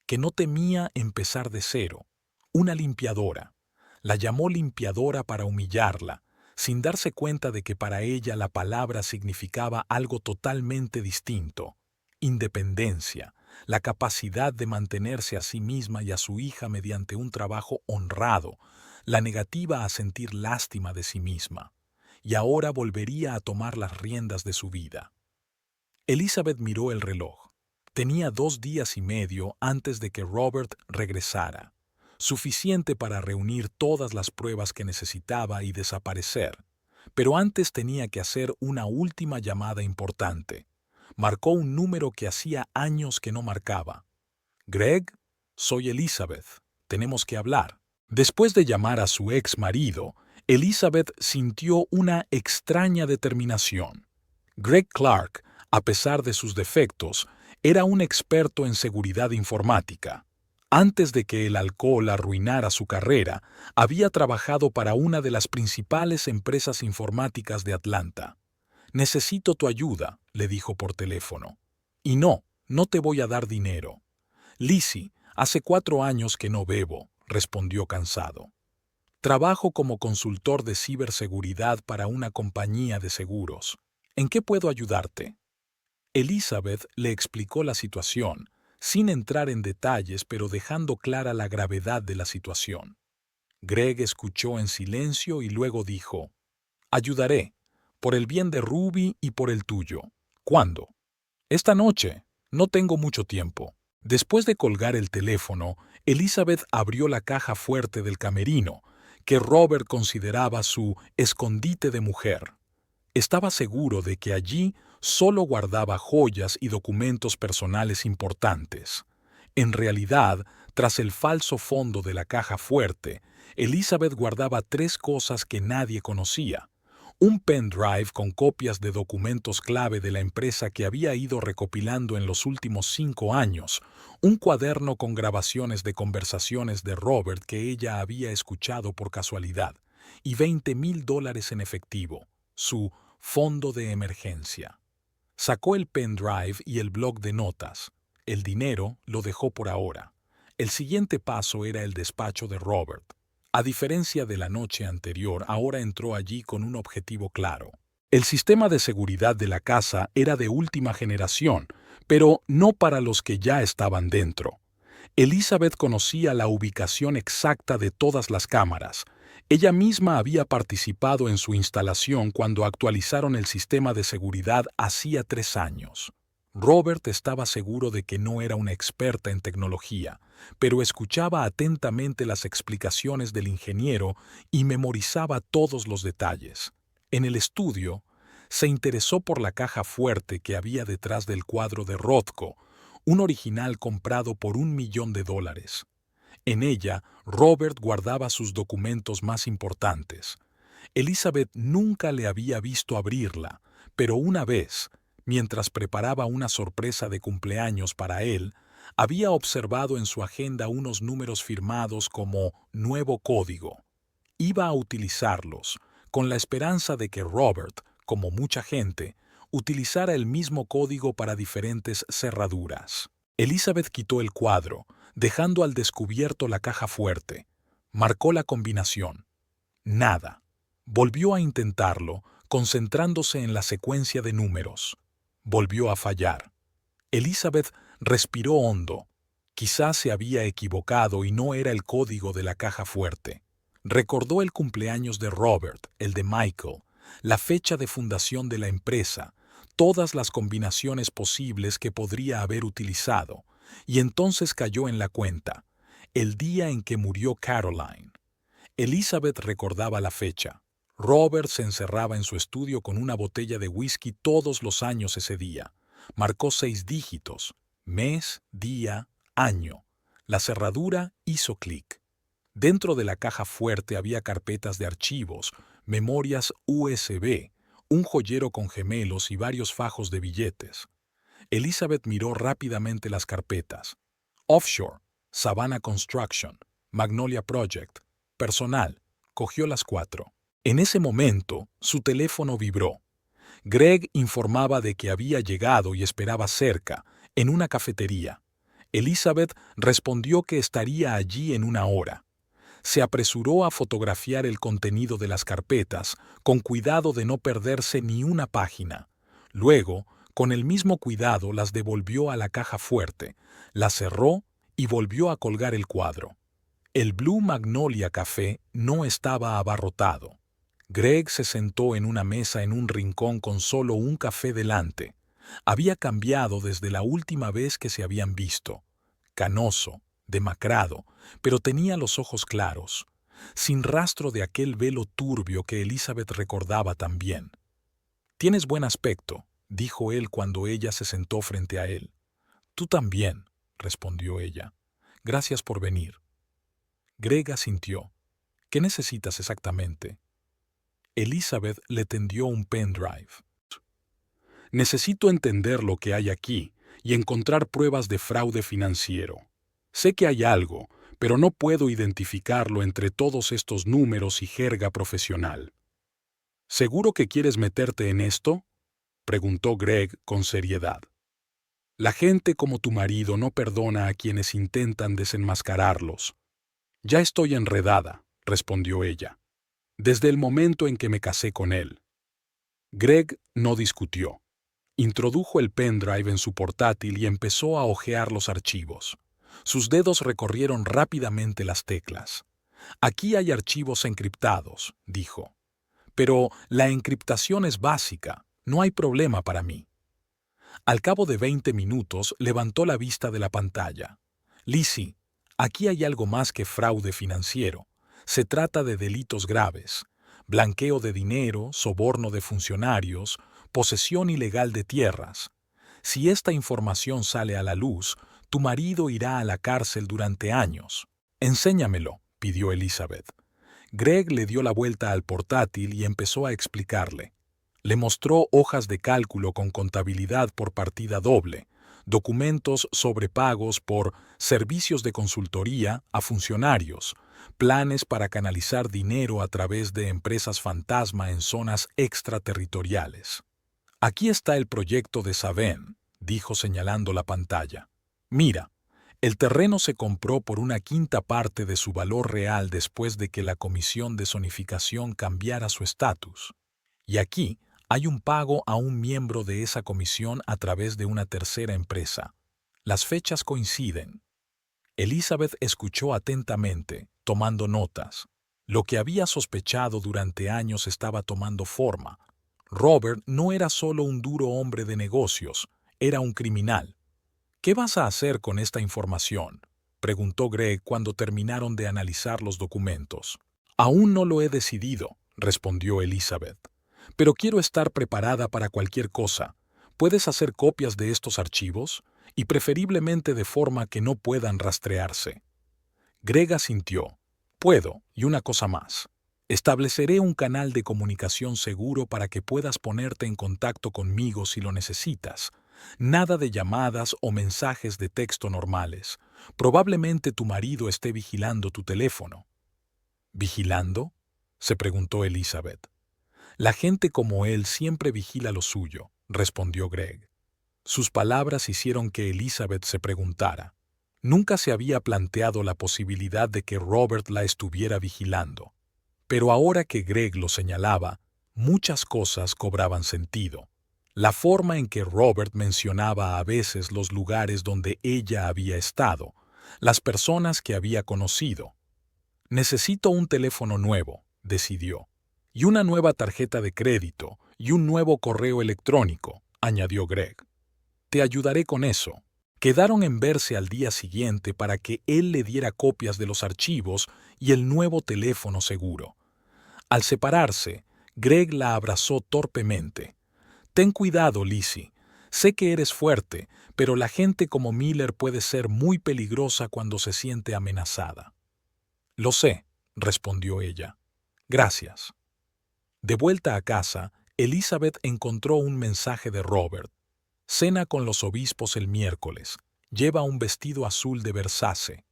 que no temía empezar de cero. Una limpiadora. La llamó limpiadora para humillarla, sin darse cuenta de que para ella la palabra significaba algo totalmente distinto: independencia, la capacidad de mantenerse a sí misma y a su hija mediante un trabajo honrado, la negativa a sentir lástima de sí misma. Y ahora volvería a tomar las riendas de su vida. Elizabeth miró el reloj. Tenía 2 días y medio antes de que Robert regresara, suficiente para reunir todas las pruebas que necesitaba y desaparecer. Pero antes tenía que hacer una última llamada importante. Marcó un número que hacía años que no marcaba. «Greg, soy Elizabeth. Tenemos que hablar». Después de llamar a su ex marido, Elizabeth sintió una extraña determinación. Greg Clark, a pesar de sus defectos, era un experto en seguridad informática. Antes de que el alcohol arruinara su carrera, había trabajado para una de las principales empresas informáticas de Atlanta. «Necesito tu ayuda», le dijo por teléfono. «Y no te voy a dar dinero». «Lizzie, hace 4 años que no bebo», respondió cansado. «Trabajo como consultor de ciberseguridad para una compañía de seguros. ¿En qué puedo ayudarte?». Elizabeth le explicó la situación, sin entrar en detalles pero dejando clara la gravedad de la situación. Greg escuchó en silencio y luego dijo: «Ayudaré, por el bien de Ruby y por el tuyo». «¿Cuándo?» «Esta noche. No tengo mucho tiempo». Después de colgar el teléfono, Elizabeth abrió la caja fuerte del camerino, que Robert consideraba su escondite de mujer. Estaba seguro de que allí solo guardaba joyas y documentos personales importantes. En realidad, tras el falso fondo de la caja fuerte, Elizabeth guardaba 3 cosas que nadie conocía: un pendrive con copias de documentos clave de la empresa que había ido recopilando en los últimos 5 años, un cuaderno con grabaciones de conversaciones de Robert que ella había escuchado por casualidad, y $20,000 en efectivo, su fondo de emergencia. Sacó el pendrive y el bloc de notas. El dinero lo dejó por ahora. El siguiente paso era el despacho de Robert. A diferencia de la noche anterior, ahora entró allí con un objetivo claro. El sistema de seguridad de la casa era de última generación, pero no para los que ya estaban dentro. Elizabeth conocía la ubicación exacta de todas las cámaras. Ella misma había participado en su instalación cuando actualizaron el sistema de seguridad hacía 3 años. Robert estaba seguro de que no era una experta en tecnología, pero escuchaba atentamente las explicaciones del ingeniero y memorizaba todos los detalles. En el estudio, se interesó por la caja fuerte que había detrás del cuadro de Rothko, un original comprado por $1.000.000. En ella, Robert guardaba sus documentos más importantes. Elizabeth nunca le había visto abrirla, pero una vez, mientras preparaba una sorpresa de cumpleaños para él, había observado en su agenda unos números firmados como Nuevo Código. Iba a utilizarlos, con la esperanza de que Robert, como mucha gente, utilizara el mismo código para diferentes cerraduras. Elizabeth quitó el cuadro, dejando al descubierto la caja fuerte. Marcó la combinación. Nada. Volvió a intentarlo, concentrándose en la secuencia de números. Volvió a fallar. Elizabeth respiró hondo. Quizás se había equivocado y no era el código de la caja fuerte. Recordó el cumpleaños de Robert, el de Michael, la fecha de fundación de la empresa, todas las combinaciones posibles que podría haber utilizado, y entonces cayó en la cuenta, el día en que murió Caroline. Elizabeth recordaba la fecha. Robert se encerraba en su estudio con una botella de whisky todos los años ese día. Marcó 6 dígitos, mes, día, año. La cerradura hizo clic. Dentro de la caja fuerte había carpetas de archivos, memorias USB, un joyero con gemelos y varios fajos de billetes. Elizabeth miró rápidamente las carpetas. Offshore, Savannah Construction, Magnolia Project, personal. Cogió las 4. En ese momento, su teléfono vibró. Greg informaba de que había llegado y esperaba cerca, en una cafetería. Elizabeth respondió que estaría allí en 1 hora. Se apresuró a fotografiar el contenido de las carpetas, con cuidado de no perderse ni una página. Luego, con el mismo cuidado, las devolvió a la caja fuerte, la cerró y volvió a colgar el cuadro. El Blue Magnolia Café no estaba abarrotado. Greg se sentó en una mesa en un rincón con solo un café delante. Había cambiado desde la última vez que se habían visto. Canoso, demacrado, pero tenía los ojos claros, sin rastro de aquel velo turbio que Elizabeth recordaba tan bien. «Tienes buen aspecto», dijo él cuando ella se sentó frente a él. «Tú también», respondió ella. «Gracias por venir». Greg asintió. «¿Qué necesitas exactamente?» Elizabeth le tendió un pendrive. «Necesito entender lo que hay aquí y encontrar pruebas de fraude financiero. Sé que hay algo, pero no puedo identificarlo entre todos estos números y jerga profesional». «¿Seguro que quieres meterte en esto?», preguntó Greg con seriedad. «La gente como tu marido no perdona a quienes intentan desenmascararlos». «Ya estoy enredada», respondió ella, «desde el momento en que me casé con él». Greg no discutió. Introdujo el pendrive en su portátil y empezó a hojear los archivos. Sus dedos recorrieron rápidamente las teclas. «Aquí hay archivos encriptados», dijo. «Pero la encriptación es básica, no hay problema para mí». Al cabo de 20 minutos levantó la vista de la pantalla. «Lizzie, aquí hay algo más que fraude financiero. Se trata de delitos graves: blanqueo de dinero, soborno de funcionarios, posesión ilegal de tierras. Si esta información sale a la luz, tu marido irá a la cárcel durante años». «Enséñamelo», pidió Elizabeth. Greg le dio la vuelta al portátil y empezó a explicarle. Le mostró hojas de cálculo con contabilidad por partida doble, documentos sobre pagos por servicios de consultoría a funcionarios, planes para canalizar dinero a través de empresas fantasma en zonas extraterritoriales. Aquí está el proyecto de Saven, dijo señalando la pantalla. Mira, el terreno se compró por una quinta parte de su valor real después de que la Comisión de Zonificación cambiara su estatus. Y aquí hay un pago a un miembro de esa comisión a través de una tercera empresa. Las fechas coinciden. Elizabeth escuchó atentamente, tomando notas. Lo que había sospechado durante años estaba tomando forma. Robert no era solo un duro hombre de negocios, era un criminal. ¿Qué vas a hacer con esta información?, preguntó Greg cuando terminaron de analizar los documentos. Aún no lo he decidido, respondió Elizabeth. Pero quiero estar preparada para cualquier cosa. ¿Puedes hacer copias de estos archivos? Y preferiblemente de forma que no puedan rastrearse. Greg asintió. Puedo, y una cosa más. Estableceré un canal de comunicación seguro para que puedas ponerte en contacto conmigo si lo necesitas. Nada de llamadas o mensajes de texto normales. Probablemente tu marido esté vigilando tu teléfono. ¿Vigilando?, se preguntó Elizabeth. La gente como él siempre vigila lo suyo, respondió Greg. Sus palabras hicieron que Elizabeth se preguntara. Nunca se había planteado la posibilidad de que Robert la estuviera vigilando. Pero ahora que Greg lo señalaba, muchas cosas cobraban sentido. La forma en que Robert mencionaba a veces los lugares donde ella había estado, las personas que había conocido. Necesito un teléfono nuevo, decidió, y una nueva tarjeta de crédito y un nuevo correo electrónico, añadió Greg. Te ayudaré con eso. Quedaron en verse al día siguiente para que él le diera copias de los archivos y el nuevo teléfono seguro. Al separarse, Greg la abrazó torpemente. Ten cuidado, Lizzie. Sé que eres fuerte, pero la gente como Miller puede ser muy peligrosa cuando se siente amenazada. Lo sé, respondió ella. Gracias. De vuelta a casa, Elizabeth encontró un mensaje de Robert. Cena con los obispos el miércoles. Lleva un vestido azul de Versace.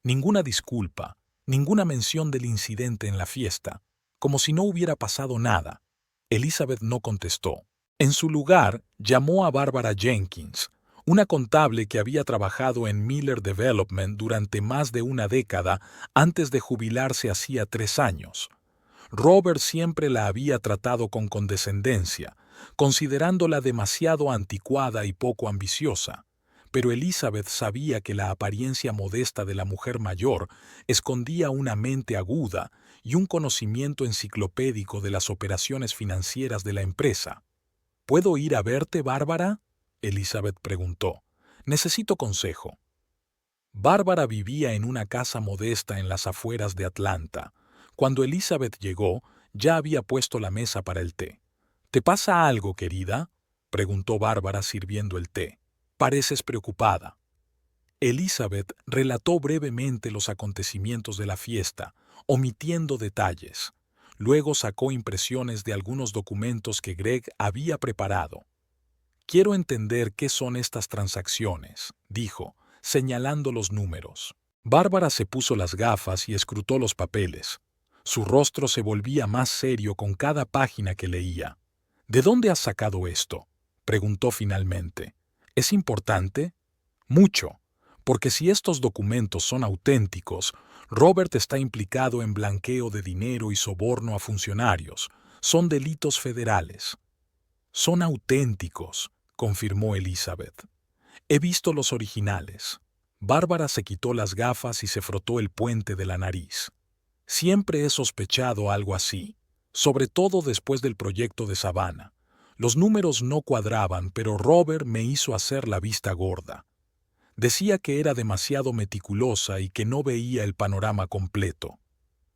Ninguna disculpa, ninguna mención del incidente en la fiesta, como si no hubiera pasado nada. Elizabeth no contestó. En su lugar, llamó a Barbara Jenkins, una contable que había trabajado en Miller Development durante más de una década antes de jubilarse hacía 3 años. Robert siempre la había tratado con condescendencia, considerándola demasiado anticuada y poco ambiciosa, pero Elizabeth sabía que la apariencia modesta de la mujer mayor escondía una mente aguda y un conocimiento enciclopédico de las operaciones financieras de la empresa. ¿Puedo ir a verte, Bárbara?, Elizabeth preguntó. Necesito consejo. Bárbara vivía en una casa modesta en las afueras de Atlanta. Cuando Elizabeth llegó, ya había puesto la mesa para el té. ¿Te pasa algo, querida?, preguntó Bárbara sirviendo el té. Pareces preocupada. Elizabeth relató brevemente los acontecimientos de la fiesta, omitiendo detalles. Luego sacó impresiones de algunos documentos que Greg había preparado. Quiero entender qué son estas transacciones, dijo, señalando los números. Bárbara se puso las gafas y escrutó los papeles. Su rostro se volvía más serio con cada página que leía. ¿De dónde has sacado esto?, preguntó finalmente. ¿Es importante? Mucho, porque si estos documentos son auténticos, Robert está implicado en blanqueo de dinero y soborno a funcionarios. Son delitos federales. Son auténticos, confirmó Elizabeth. He visto los originales. Bárbara se quitó las gafas y se frotó el puente de la nariz. Siempre he sospechado algo así, sobre todo después del proyecto de Savannah. Los números no cuadraban, pero Robert me hizo hacer la vista gorda. Decía que era demasiado meticulosa y que no veía el panorama completo.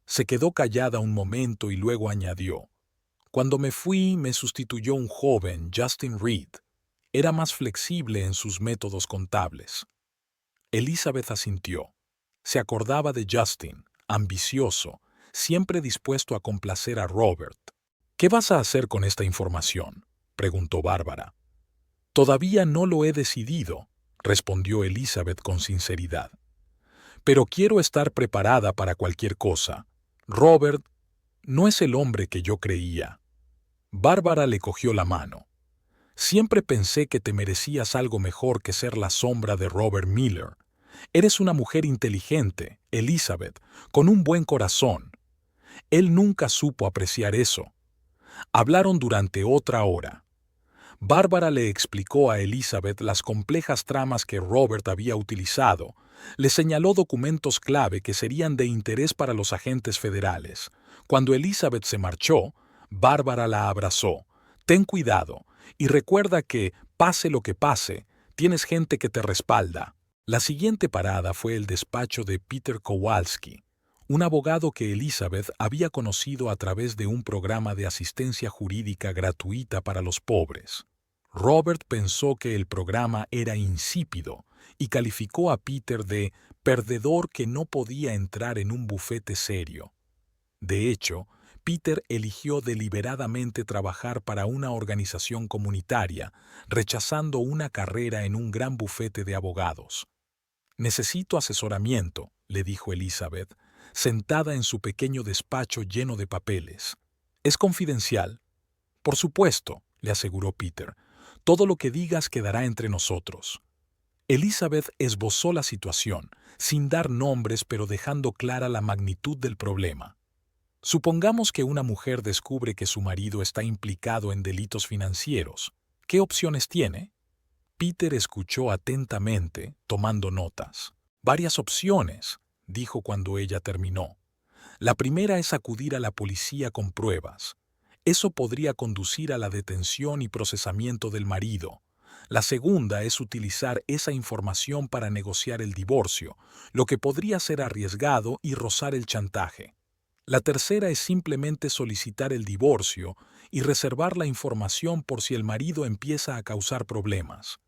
Se quedó callada un momento y luego añadió. Cuando me fui, me sustituyó un joven, Justin Reed. Era más flexible en sus métodos contables. Elizabeth asintió. Se acordaba de Justin, ambicioso, siempre dispuesto a complacer a Robert. ¿Qué vas a hacer con esta información?, preguntó Bárbara. Todavía no lo he decidido, respondió Elizabeth con sinceridad. Pero quiero estar preparada para cualquier cosa. Robert no es el hombre que yo creía. Bárbara le cogió la mano. Siempre pensé que te merecías algo mejor que ser la sombra de Robert Miller. Eres una mujer inteligente, Elizabeth, con un buen corazón. Él nunca supo apreciar eso. Hablaron durante otra hora. Bárbara le explicó a Elizabeth las complejas tramas que Robert había utilizado. Le señaló documentos clave que serían de interés para los agentes federales. Cuando Elizabeth se marchó, Bárbara la abrazó. Ten cuidado y recuerda que, pase lo que pase, tienes gente que te respalda. La siguiente parada fue el despacho de Peter Kowalski, un abogado que Elizabeth había conocido a través de un programa de asistencia jurídica gratuita para los pobres. Robert pensó que el programa era insípido y calificó a Peter de perdedor que no podía entrar en un bufete serio. De hecho, Peter eligió deliberadamente trabajar para una organización comunitaria, rechazando una carrera en un gran bufete de abogados. «Necesito asesoramiento», le dijo Elizabeth, sentada en su pequeño despacho lleno de papeles. «¿Es confidencial?» «Por supuesto», le aseguró Peter. «Todo lo que digas quedará entre nosotros». Elizabeth esbozó la situación, sin dar nombres pero dejando clara la magnitud del problema. Supongamos que una mujer descubre que su marido está implicado en delitos financieros. ¿Qué opciones tiene? Peter escuchó atentamente, tomando notas. «Varias opciones», dijo cuando ella terminó. «La primera es acudir a la policía con pruebas. Eso podría conducir a la detención y procesamiento del marido. La segunda es utilizar esa información para negociar el divorcio, lo que podría ser arriesgado y rozar el chantaje. La tercera es simplemente solicitar el divorcio y reservar la información por si el marido empieza a causar problemas».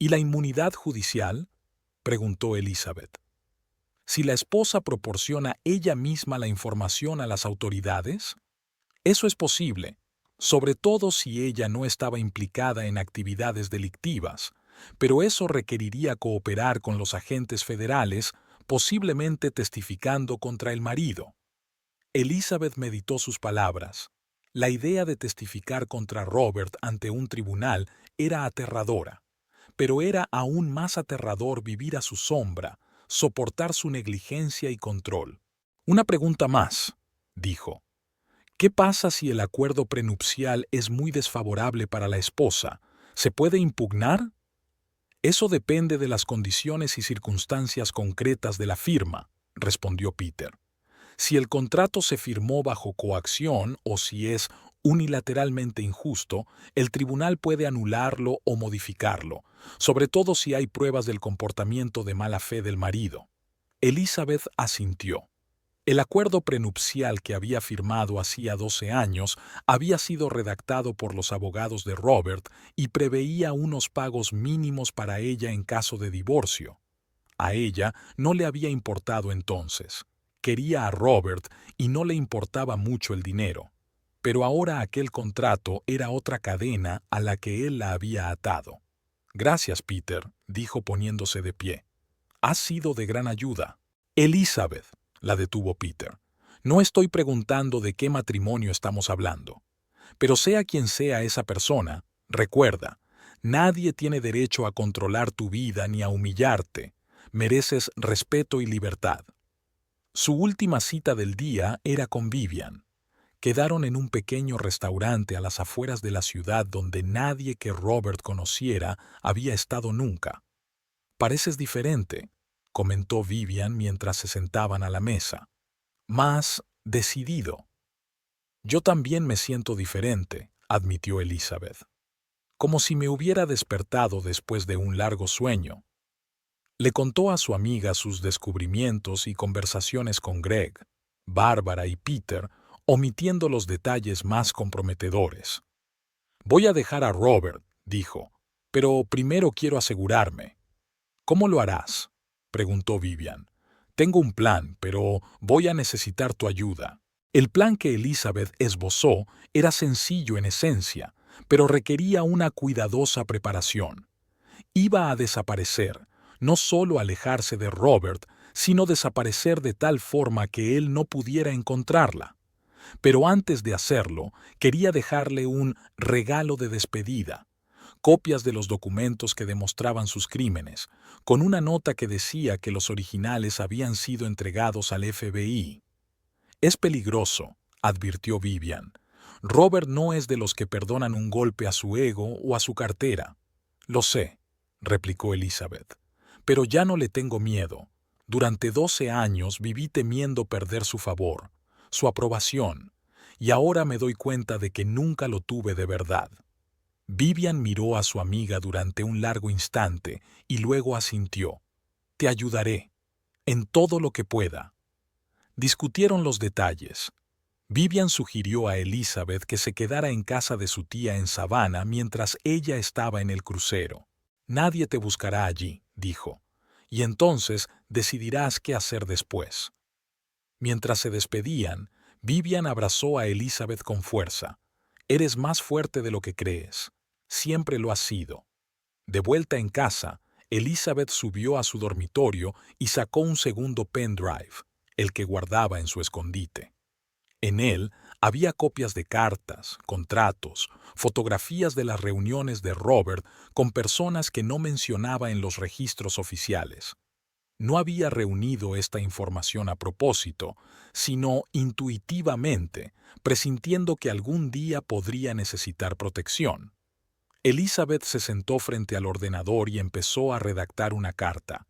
«¿Y la inmunidad judicial?», preguntó Elizabeth. «Si la esposa proporciona ella misma la información a las autoridades?» «Eso es posible, sobre todo si ella no estaba implicada en actividades delictivas, pero eso requeriría cooperar con los agentes federales, posiblemente testificando contra el marido». Elizabeth meditó sus palabras. La idea de testificar contra Robert ante un tribunal era aterradora. Pero era aún más aterrador vivir a su sombra, soportar su negligencia y control. «Una pregunta más», dijo. «¿Qué pasa si el acuerdo prenupcial es muy desfavorable para la esposa? ¿Se puede impugnar?» «Eso depende de las condiciones y circunstancias concretas de la firma», respondió Peter. «Si el contrato se firmó bajo coacción o si es unilateralmente injusto, el tribunal puede anularlo o modificarlo, sobre todo si hay pruebas del comportamiento de mala fe del marido». Elizabeth asintió. El acuerdo prenupcial que había firmado hacía 12 años había sido redactado por los abogados de Robert y preveía unos pagos mínimos para ella en caso de divorcio. A ella no le había importado entonces. Quería a Robert y no le importaba mucho el dinero. Pero ahora aquel contrato era otra cadena a la que él la había atado. «Gracias, Peter», dijo poniéndose de pie. «Has sido de gran ayuda». «Elizabeth», la detuvo Peter, «no estoy preguntando de qué matrimonio estamos hablando. Pero sea quien sea esa persona, recuerda, nadie tiene derecho a controlar tu vida ni a humillarte. Mereces respeto y libertad». Su última cita del día era con Vivian. Quedaron en un pequeño restaurante a las afueras de la ciudad donde nadie que Robert conociera había estado nunca. «Pareces diferente», comentó Vivian mientras se sentaban a la mesa. «Más decidido». «Yo también me siento diferente», admitió Elizabeth. «Como si me hubiera despertado después de un largo sueño». Le contó a su amiga sus descubrimientos y conversaciones con Greg, Bárbara y Peter, omitiendo los detalles más comprometedores. «Voy a dejar a Robert», dijo, «pero primero quiero asegurarme». «¿Cómo lo harás?», preguntó Vivian. «Tengo un plan, pero voy a necesitar tu ayuda». El plan que Elizabeth esbozó era sencillo en esencia, pero requería una cuidadosa preparación. Iba a desaparecer, no solo alejarse de Robert, sino desaparecer de tal forma que él no pudiera encontrarla. Pero antes de hacerlo, quería dejarle un regalo de despedida, copias de los documentos que demostraban sus crímenes, con una nota que decía que los originales habían sido entregados al FBI. «Es peligroso», advirtió Vivian. «Robert no es de los que perdonan un golpe a su ego o a su cartera». «Lo sé», replicó Elizabeth, «pero ya no le tengo miedo. Durante 12 años viví temiendo perder su favor, su aprobación, y ahora me doy cuenta de que nunca lo tuve de verdad». Vivian miró a su amiga durante un largo instante y luego asintió. «Te ayudaré, en todo lo que pueda». Discutieron los detalles. Vivian sugirió a Elizabeth que se quedara en casa de su tía en Savannah mientras ella estaba en el crucero. «Nadie te buscará allí», dijo, «y entonces decidirás qué hacer después». Mientras se despedían, Vivian abrazó a Elizabeth con fuerza. «Eres más fuerte de lo que crees. Siempre lo has sido». De vuelta en casa, Elizabeth subió a su dormitorio y sacó un segundo pendrive, el que guardaba en su escondite. En él había copias de cartas, contratos, fotografías de las reuniones de Robert con personas que no mencionaba en los registros oficiales. No había reunido esta información a propósito, sino intuitivamente, presintiendo que algún día podría necesitar protección. Elizabeth se sentó frente al ordenador y empezó a redactar una carta.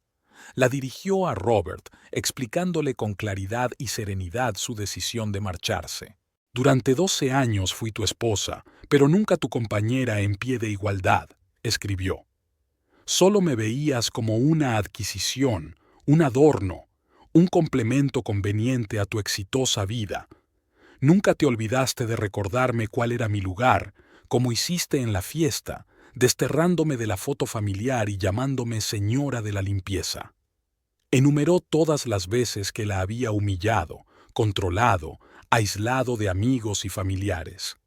La dirigió a Robert, explicándole con claridad y serenidad su decisión de marcharse. «Durante 12 años fui tu esposa, pero nunca tu compañera en pie de igualdad», escribió. «Solo me veías como una adquisición, un adorno, un complemento conveniente a tu exitosa vida. Nunca te olvidaste de recordarme cuál era mi lugar, como hiciste en la fiesta, desterrándome de la foto familiar y llamándome señora de la limpieza». Enumeró todas las veces que la había humillado, controlado, aislado de amigos y familiares.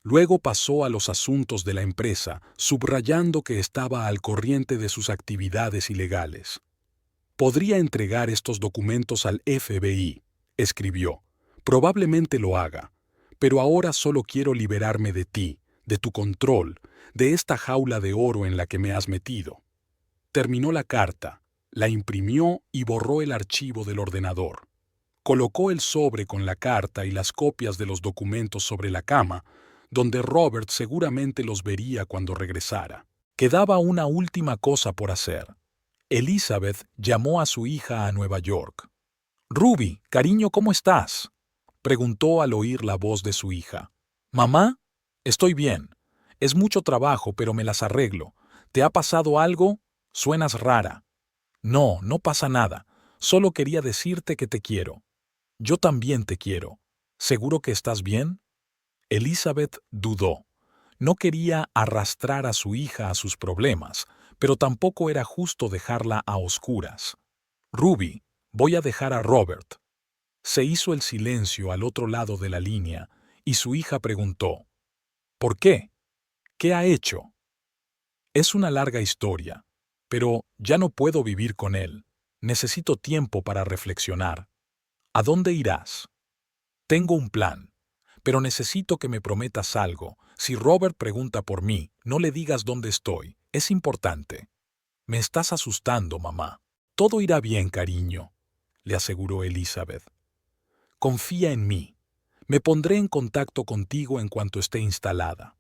Luego pasó a los asuntos de la empresa, subrayando que estaba al corriente de sus actividades ilegales. «Podría entregar estos documentos al FBI», escribió. «Probablemente lo haga, pero ahora solo quiero liberarme de ti, de tu control, de esta jaula de oro en la que me has metido». Terminó la carta, la imprimió y borró el archivo del ordenador. Colocó el sobre con la carta y las copias de los documentos sobre la cama, donde Robert seguramente los vería cuando regresara. Quedaba una última cosa por hacer. Elizabeth llamó a su hija a Nueva York. «Ruby, cariño, ¿cómo estás?», preguntó al oír la voz de su hija. «Mamá, estoy bien. Es mucho trabajo, pero me las arreglo. ¿Te ha pasado algo? Suenas rara». «No, no pasa nada. Solo quería decirte que te quiero». «Yo también te quiero. ¿Seguro que estás bien?». Elizabeth dudó. No quería arrastrar a su hija a sus problemas, pero tampoco era justo dejarla a oscuras. «Ruby, voy a dejar a Robert». Se hizo el silencio al otro lado de la línea y su hija preguntó: «¿Por qué? ¿Qué ha hecho?». «Es una larga historia, pero ya no puedo vivir con él. Necesito tiempo para reflexionar». «¿A dónde irás?». «Tengo un plan, pero necesito que me prometas algo. Si Robert pregunta por mí, no le digas dónde estoy. Es importante». «Me estás asustando, mamá». «Todo irá bien, cariño», le aseguró Elizabeth. «Confía en mí. Me pondré en contacto contigo en cuanto esté instalada».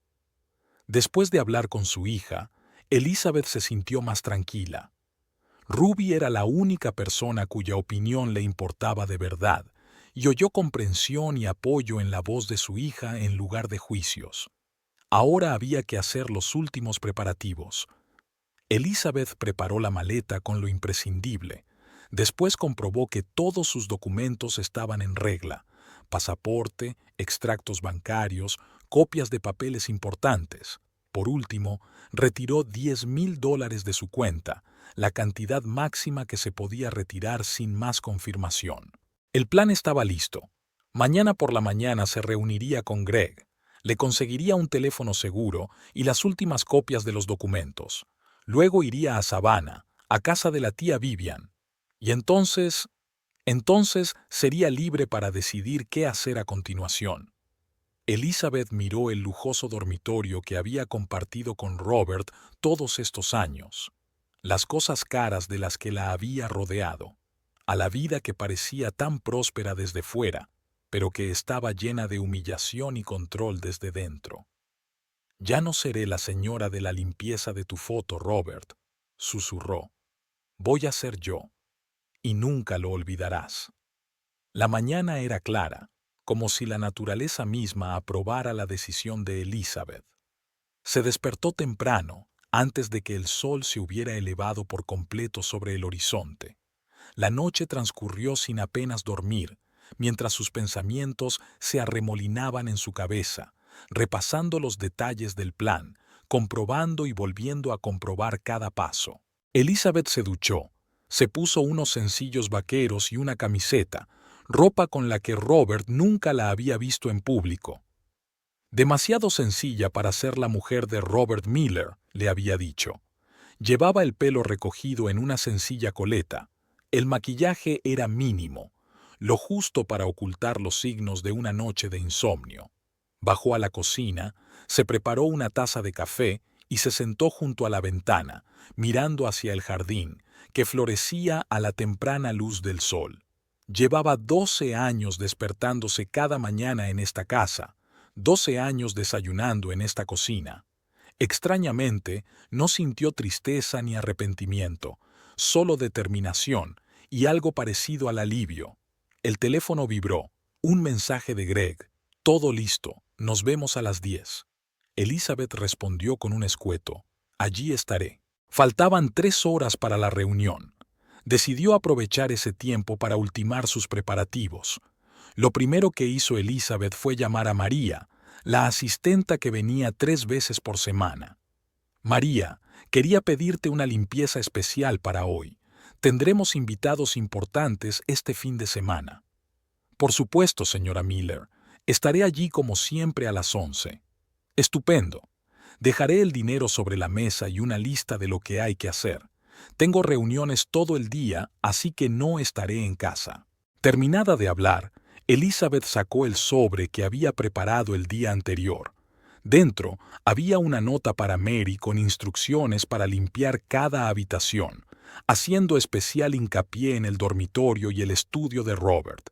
Después de hablar con su hija, Elizabeth se sintió más tranquila. Ruby era la única persona cuya opinión le importaba de verdad, y oyó comprensión y apoyo en la voz de su hija en lugar de juicios. Ahora había que hacer los últimos preparativos. Elizabeth preparó la maleta con lo imprescindible. Después comprobó que todos sus documentos estaban en regla: pasaporte, extractos bancarios, copias de papeles importantes. Por último, retiró $10,000 de su cuenta, la cantidad máxima que se podía retirar sin más confirmación. El plan estaba listo. Mañana por la mañana se reuniría con Greg, le conseguiría un teléfono seguro y las últimas copias de los documentos. Luego iría a Savannah, a casa de la tía Vivian. Y entonces sería libre para decidir qué hacer a continuación. Elizabeth miró el lujoso dormitorio que había compartido con Robert todos estos años, las cosas caras de las que la había rodeado, a la vida que parecía tan próspera desde fuera, pero que estaba llena de humillación y control desde dentro. «Ya no seré la señora de la limpieza de tu foto, Robert», susurró. «Voy a ser yo, y nunca lo olvidarás». La mañana era clara, como si la naturaleza misma aprobara la decisión de Elizabeth. Se despertó temprano, antes de que el sol se hubiera elevado por completo sobre el horizonte. La noche transcurrió sin apenas dormir, mientras sus pensamientos se arremolinaban en su cabeza, repasando los detalles del plan, comprobando y volviendo a comprobar cada paso. Elizabeth se duchó, se puso unos sencillos vaqueros y una camiseta, ropa con la que Robert nunca la había visto en público. Demasiado sencilla para ser la mujer de Robert Miller, le había dicho. Llevaba el pelo recogido en una sencilla coleta. El maquillaje era mínimo, lo justo para ocultar los signos de una noche de insomnio. Bajó a la cocina, se preparó una taza de café y se sentó junto a la ventana, mirando hacia el jardín, que florecía a la temprana luz del sol. Llevaba 12 años despertándose cada mañana en esta casa, 12 años desayunando en esta cocina. Extrañamente, no sintió tristeza ni arrepentimiento, solo determinación y algo parecido al alivio. El teléfono vibró. Un mensaje de Greg. «Todo listo. Nos vemos a las 10». Elizabeth respondió con un escueto. «Allí estaré». Faltaban 3 horas para la reunión. Decidió aprovechar ese tiempo para ultimar sus preparativos. Lo primero que hizo Elizabeth fue llamar a María, la asistenta que venía 3 veces por semana. «María, quería pedirte una limpieza especial para hoy. Tendremos invitados importantes este fin de semana». «Por supuesto, señora Miller. Estaré allí como siempre a las 11». «Estupendo. Dejaré el dinero sobre la mesa y una lista de lo que hay que hacer. Tengo reuniones todo el día, así que no estaré en casa». Terminada de hablar, Elizabeth sacó el sobre que había preparado el día anterior. Dentro había una nota para Mary con instrucciones para limpiar cada habitación, haciendo especial hincapié en el dormitorio y el estudio de Robert.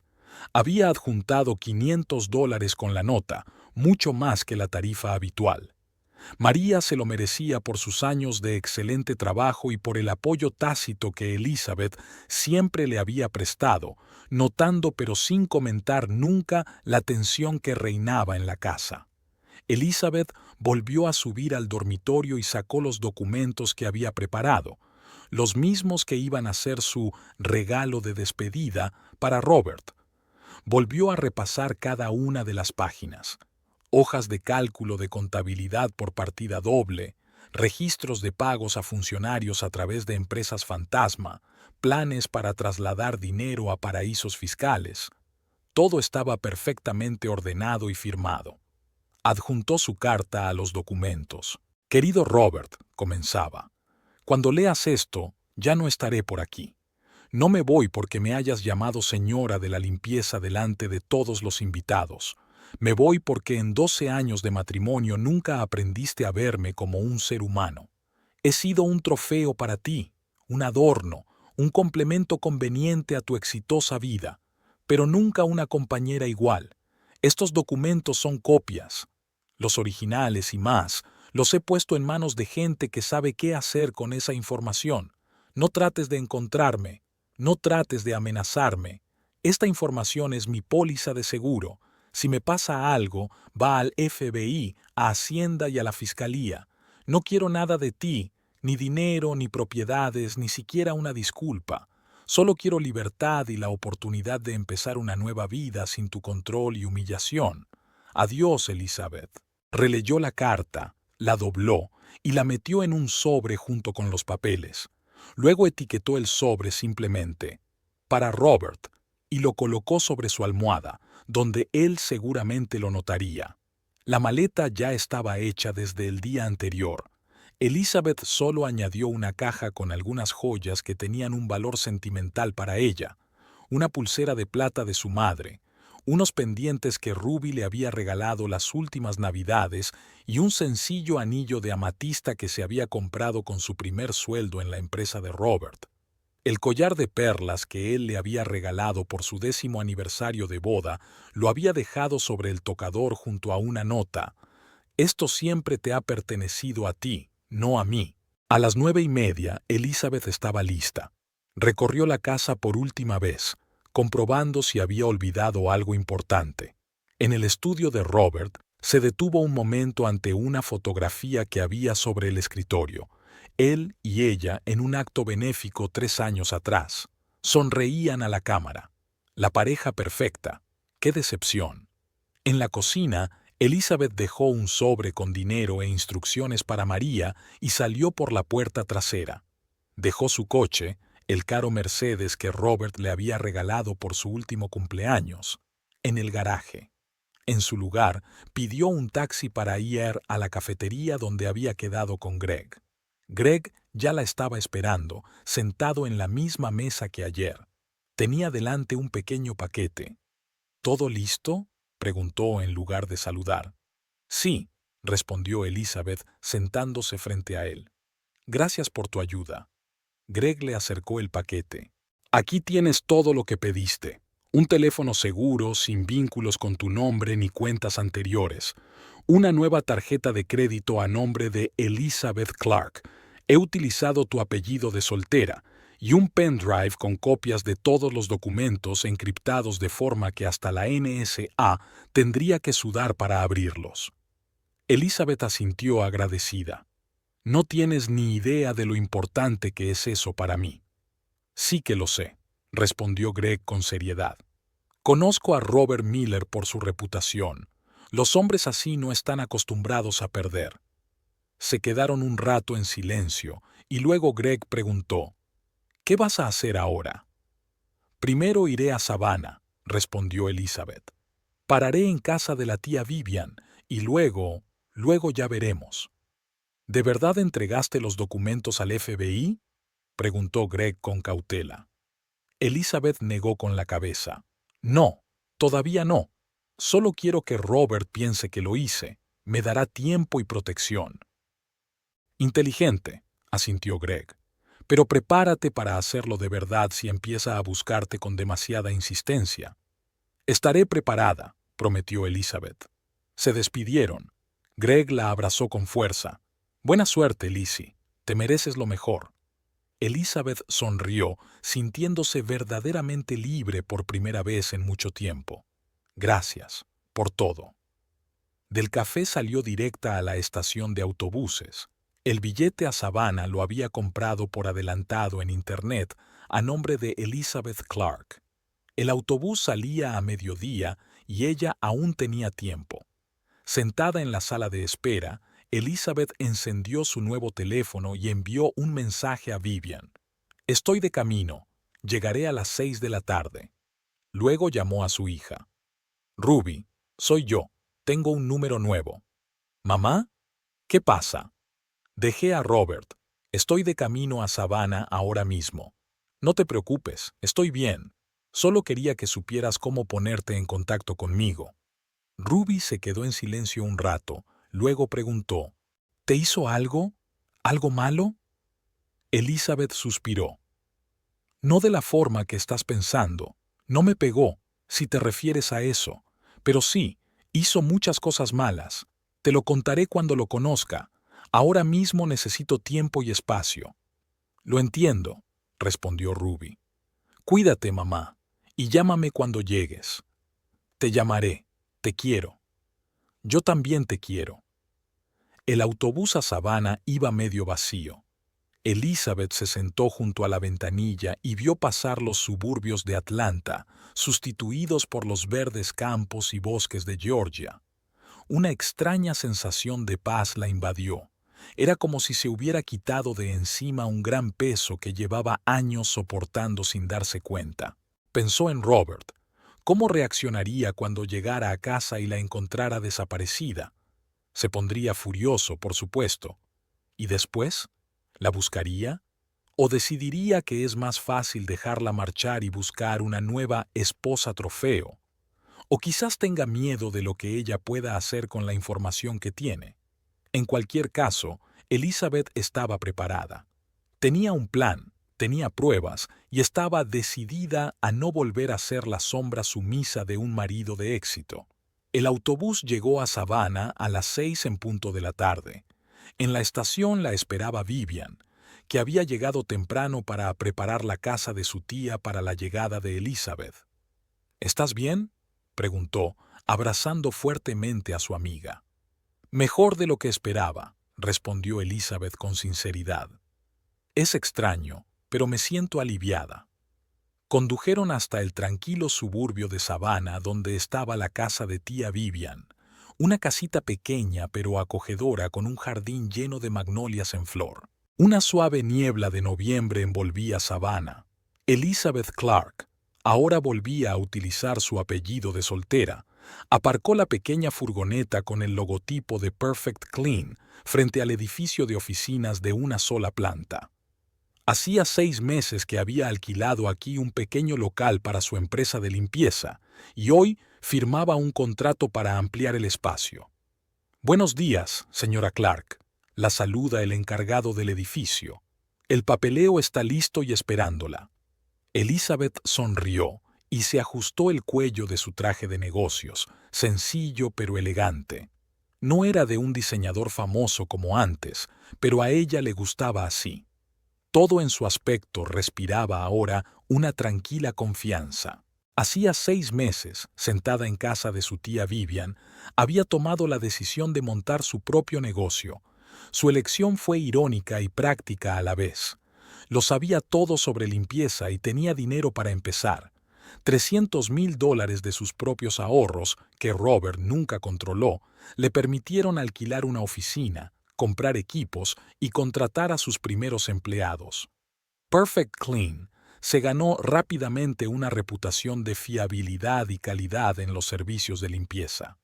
Había adjuntado $500 con la nota, mucho más que la tarifa habitual. María se lo merecía por sus años de excelente trabajo y por el apoyo tácito que Elizabeth siempre le había prestado, notando pero sin comentar nunca la tensión que reinaba en la casa. Elizabeth volvió a subir al dormitorio y sacó los documentos que había preparado, los mismos que iban a ser su regalo de despedida para Robert. Volvió a repasar cada una de las páginas. Hojas de cálculo de contabilidad por partida doble, registros de pagos a funcionarios a través de empresas fantasma, planes para trasladar dinero a paraísos fiscales. Todo estaba perfectamente ordenado y firmado. Adjuntó su carta a los documentos. «Querido Robert», comenzaba, «cuando leas esto, ya no estaré por aquí. No me voy porque me hayas llamado señora de la limpieza delante de todos los invitados. Me voy porque en 12 años de matrimonio nunca aprendiste a verme como un ser humano. He sido un trofeo para ti, un adorno, un complemento conveniente a tu exitosa vida, pero nunca una compañera igual. Estos documentos son copias. Los originales y más los he puesto en manos de gente que sabe qué hacer con esa información. No trates de encontrarme, no trates de amenazarme. Esta información es mi póliza de seguro. Si me pasa algo, va al FBI, a Hacienda y a la Fiscalía. No quiero nada de ti, ni dinero, ni propiedades, ni siquiera una disculpa. Solo quiero libertad y la oportunidad de empezar una nueva vida sin tu control y humillación. Adiós, Elizabeth». Releyó la carta, la dobló y la metió en un sobre junto con los papeles. Luego etiquetó el sobre simplemente «Para Robert» y lo colocó sobre su almohada, donde él seguramente lo notaría. La maleta ya estaba hecha desde el día anterior. Elizabeth solo añadió una caja con algunas joyas que tenían un valor sentimental para ella, una pulsera de plata de su madre, unos pendientes que Ruby le había regalado las últimas Navidades y un sencillo anillo de amatista que se había comprado con su primer sueldo en la empresa de Robert. El collar de perlas que él le había regalado por su 10º aniversario de boda lo había dejado sobre el tocador junto a una nota. Esto siempre te ha pertenecido a ti, no a mí. A las 9:30, Elizabeth estaba lista. Recorrió la casa por última vez, comprobando si había olvidado algo importante. En el estudio de Robert, se detuvo un momento ante una fotografía que había sobre el escritorio. Él y ella en un acto benéfico 3 años atrás. Sonreían a la cámara. La pareja perfecta. ¡Qué decepción! En la cocina, Elizabeth dejó un sobre con dinero e instrucciones para María y salió por la puerta trasera. Dejó su coche, el caro Mercedes que Robert le había regalado por su último cumpleaños, en el garaje. En su lugar, pidió un taxi para ir a la cafetería donde había quedado con Greg. Greg ya la estaba esperando, sentado en la misma mesa que ayer. Tenía delante un pequeño paquete. ¿Todo listo?, preguntó en lugar de saludar. Sí, respondió Elizabeth, sentándose frente a él. Gracias por tu ayuda. Greg le acercó el paquete. Aquí tienes todo lo que pediste. Un teléfono seguro, sin vínculos con tu nombre ni cuentas anteriores. Una nueva tarjeta de crédito a nombre de Elizabeth Clark. He utilizado tu apellido de soltera. Y un pendrive con copias de todos los documentos encriptados de forma que hasta la NSA tendría que sudar para abrirlos. Elizabeth asintió agradecida. No tienes ni idea de lo importante que es eso para mí. Sí que lo sé, respondió Greg con seriedad. Conozco a Robert Miller por su reputación. Los hombres así no están acostumbrados a perder. Se quedaron un rato en silencio y luego Greg preguntó, ¿qué vas a hacer ahora? Primero iré a Savannah, respondió Elizabeth. Pararé en casa de la tía Vivian y luego ya veremos. ¿De verdad entregaste los documentos al FBI?, preguntó Greg con cautela. Elizabeth negó con la cabeza. No, todavía no. Solo quiero que Robert piense que lo hice. Me dará tiempo y protección. Inteligente, asintió Greg. Pero prepárate para hacerlo de verdad si empieza a buscarte con demasiada insistencia. Estaré preparada, prometió Elizabeth. Se despidieron. Greg la abrazó con fuerza. Buena suerte, Lizzie. Te mereces lo mejor. Elizabeth sonrió, sintiéndose verdaderamente libre por primera vez en mucho tiempo. Gracias, por todo. Del café salió directa a la estación de autobuses. El billete a Savannah lo había comprado por adelantado en Internet a nombre de Elizabeth Clark. El autobús salía a mediodía y ella aún tenía tiempo. Sentada en la sala de espera, Elizabeth encendió su nuevo teléfono y envió un mensaje a Vivian. Estoy de camino. Llegaré a las 6 de la tarde. Luego llamó a su hija. Ruby, soy yo. Tengo un número nuevo. ¿Mamá? ¿Qué pasa? Dejé a Robert. Estoy de camino a Savannah ahora mismo. No te preocupes, estoy bien. Solo quería que supieras cómo ponerte en contacto conmigo. Ruby se quedó en silencio un rato, luego preguntó, ¿te hizo algo? ¿Algo malo? Elizabeth suspiró. No de la forma que estás pensando. No me pegó, si te refieres a eso. Pero sí, hizo muchas cosas malas. Te lo contaré cuando lo conozca. Ahora mismo necesito tiempo y espacio. Lo entiendo, respondió Ruby. Cuídate, mamá, y llámame cuando llegues. Te llamaré. Te quiero. Yo también te quiero. El autobús a Savannah iba medio vacío. Elizabeth se sentó junto a la ventanilla y vio pasar los suburbios de Atlanta, sustituidos por los verdes campos y bosques de Georgia. Una extraña sensación de paz la invadió. Era como si se hubiera quitado de encima un gran peso que llevaba años soportando sin darse cuenta. Pensó en Robert. ¿Cómo reaccionaría cuando llegara a casa y la encontrara desaparecida? Se pondría furioso, por supuesto. ¿Y después? ¿La buscaría? ¿O decidiría que es más fácil dejarla marchar y buscar una nueva esposa trofeo? O quizás tenga miedo de lo que ella pueda hacer con la información que tiene. En cualquier caso, Elizabeth estaba preparada. Tenía un plan, tenía pruebas y estaba decidida a no volver a ser la sombra sumisa de un marido de éxito. El autobús llegó a Savannah a las 6 en punto de la tarde. En la estación la esperaba Vivian, que había llegado temprano para preparar la casa de su tía para la llegada de Elizabeth. ¿Estás bien?, preguntó, abrazando fuertemente a su amiga. Mejor de lo que esperaba, respondió Elizabeth con sinceridad. Es extraño, pero me siento aliviada. Condujeron hasta el tranquilo suburbio de Savannah donde estaba la casa de tía Vivian, una casita pequeña pero acogedora con un jardín lleno de magnolias en flor. Una suave niebla de noviembre envolvía Savannah. Elizabeth Clark, ahora volvía a utilizar su apellido de soltera, aparcó la pequeña furgoneta con el logotipo de Perfect Clean frente al edificio de oficinas de una sola planta. Hacía 6 meses que había alquilado aquí un pequeño local para su empresa de limpieza y hoy firmaba un contrato para ampliar el espacio. «Buenos días, señora Clark», la saluda el encargado del edificio. «El papeleo está listo y esperándola». Elizabeth sonrió y se ajustó el cuello de su traje de negocios, sencillo pero elegante. No era de un diseñador famoso como antes, pero a ella le gustaba así. Todo en su aspecto respiraba ahora una tranquila confianza. Hacía 6 meses, sentada en casa de su tía Vivian, había tomado la decisión de montar su propio negocio. Su elección fue irónica y práctica a la vez. Lo sabía todo sobre limpieza y tenía dinero para empezar. $300,000 de sus propios ahorros, que Robert nunca controló, le permitieron alquilar una oficina, comprar equipos y contratar a sus primeros empleados. Perfect Clean se ganó rápidamente una reputación de fiabilidad y calidad en los servicios de limpieza.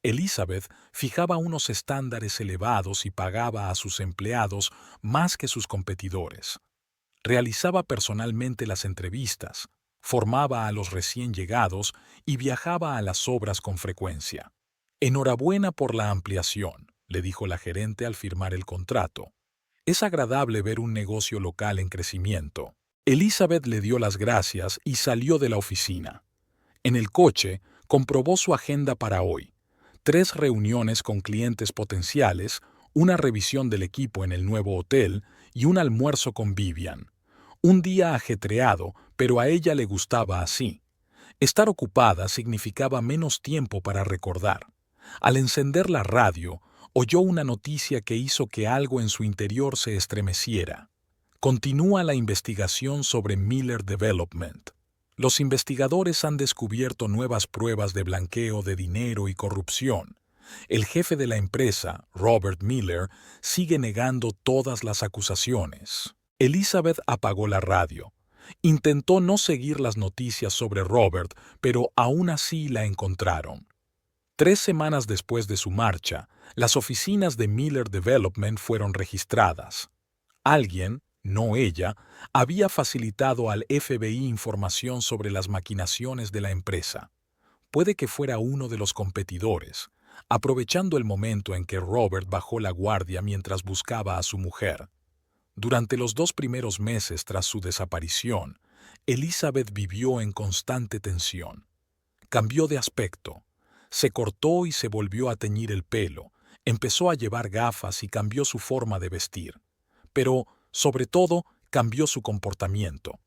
Elizabeth fijaba unos estándares elevados y pagaba a sus empleados más que sus competidores. Realizaba personalmente las entrevistas, formaba a los recién llegados y viajaba a las obras con frecuencia. «Enhorabuena por la ampliación», le dijo la gerente al firmar el contrato. «Es agradable ver un negocio local en crecimiento». Elizabeth le dio las gracias y salió de la oficina. En el coche, comprobó su agenda para hoy. 3 reuniones con clientes potenciales, una revisión del equipo en el nuevo hotel y un almuerzo con Vivian. Un día ajetreado, pero a ella le gustaba así. Estar ocupada significaba menos tiempo para recordar. Al encender la radio, oyó una noticia que hizo que algo en su interior se estremeciera. Continúa la investigación sobre Miller Development. Los investigadores han descubierto nuevas pruebas de blanqueo de dinero y corrupción. El jefe de la empresa, Robert Miller, sigue negando todas las acusaciones. Elizabeth apagó la radio. Intentó no seguir las noticias sobre Robert, pero aún así la encontraron. 3 semanas después de su marcha, las oficinas de Miller Development fueron registradas. Alguien, no ella, había facilitado al FBI información sobre las maquinaciones de la empresa. Puede que fuera uno de los competidores, aprovechando el momento en que Robert bajó la guardia mientras buscaba a su mujer. Durante los 2 primeros meses tras su desaparición, Elizabeth vivió en constante tensión. Cambió de aspecto. Se cortó y se volvió a teñir el pelo, empezó a llevar gafas y cambió su forma de vestir. Pero, sobre todo, cambió su comportamiento.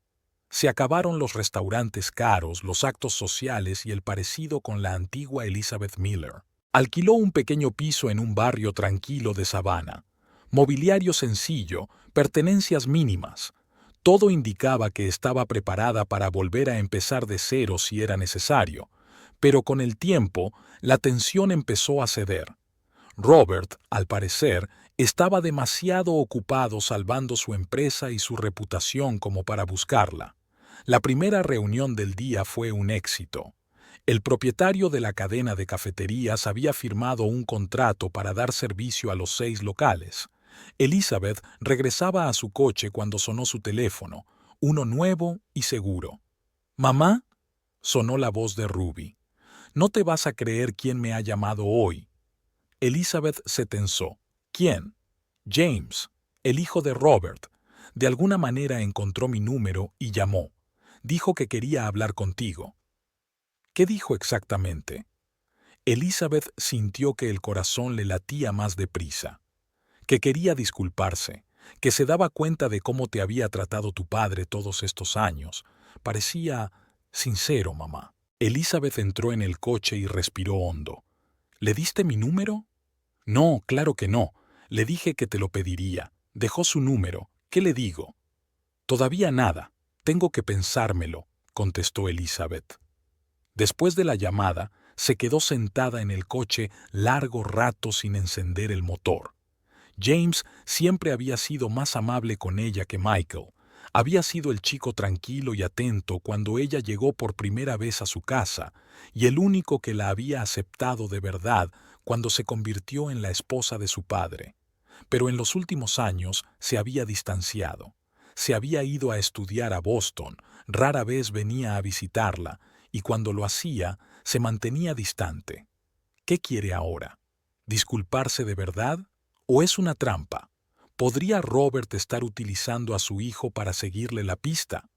Se acabaron los restaurantes caros, los actos sociales y el parecido con la antigua Elizabeth Miller. Alquiló un pequeño piso en un barrio tranquilo de Savannah. Mobiliario sencillo, pertenencias mínimas. Todo indicaba que estaba preparada para volver a empezar de cero si era necesario. Pero con el tiempo, la tensión empezó a ceder. Robert, al parecer, estaba demasiado ocupado salvando su empresa y su reputación como para buscarla. La primera reunión del día fue un éxito. El propietario de la cadena de cafeterías había firmado un contrato para dar servicio a los 6 locales. Elizabeth regresaba a su coche cuando sonó su teléfono, uno nuevo y seguro. «¿Mamá?», sonó la voz de Ruby. No te vas a creer quién me ha llamado hoy. Elizabeth se tensó. ¿Quién? James, el hijo de Robert. De alguna manera encontró mi número y llamó. Dijo que quería hablar contigo. ¿Qué dijo exactamente? Elizabeth sintió que el corazón le latía más deprisa, que quería disculparse, que se daba cuenta de cómo te había tratado tu padre todos estos años. Parecía sincero, mamá. Elizabeth entró en el coche y respiró hondo. ¿Le diste mi número? No, claro que no. Le dije que te lo pediría. Dejó su número. ¿Qué le digo? Todavía nada. Tengo que pensármelo, contestó Elizabeth. Después de la llamada, se quedó sentada en el coche largo rato sin encender el motor. James siempre había sido más amable con ella que Michael. Había sido el chico tranquilo y atento cuando ella llegó por primera vez a su casa, y el único que la había aceptado de verdad cuando se convirtió en la esposa de su padre. Pero en los últimos años se había distanciado. Se había ido a estudiar a Boston, rara vez venía a visitarla, y cuando lo hacía, se mantenía distante. ¿Qué quiere ahora? ¿Disculparse de verdad? ¿O es una trampa? ¿Podría Robert estar utilizando a su hijo para seguirle la pista?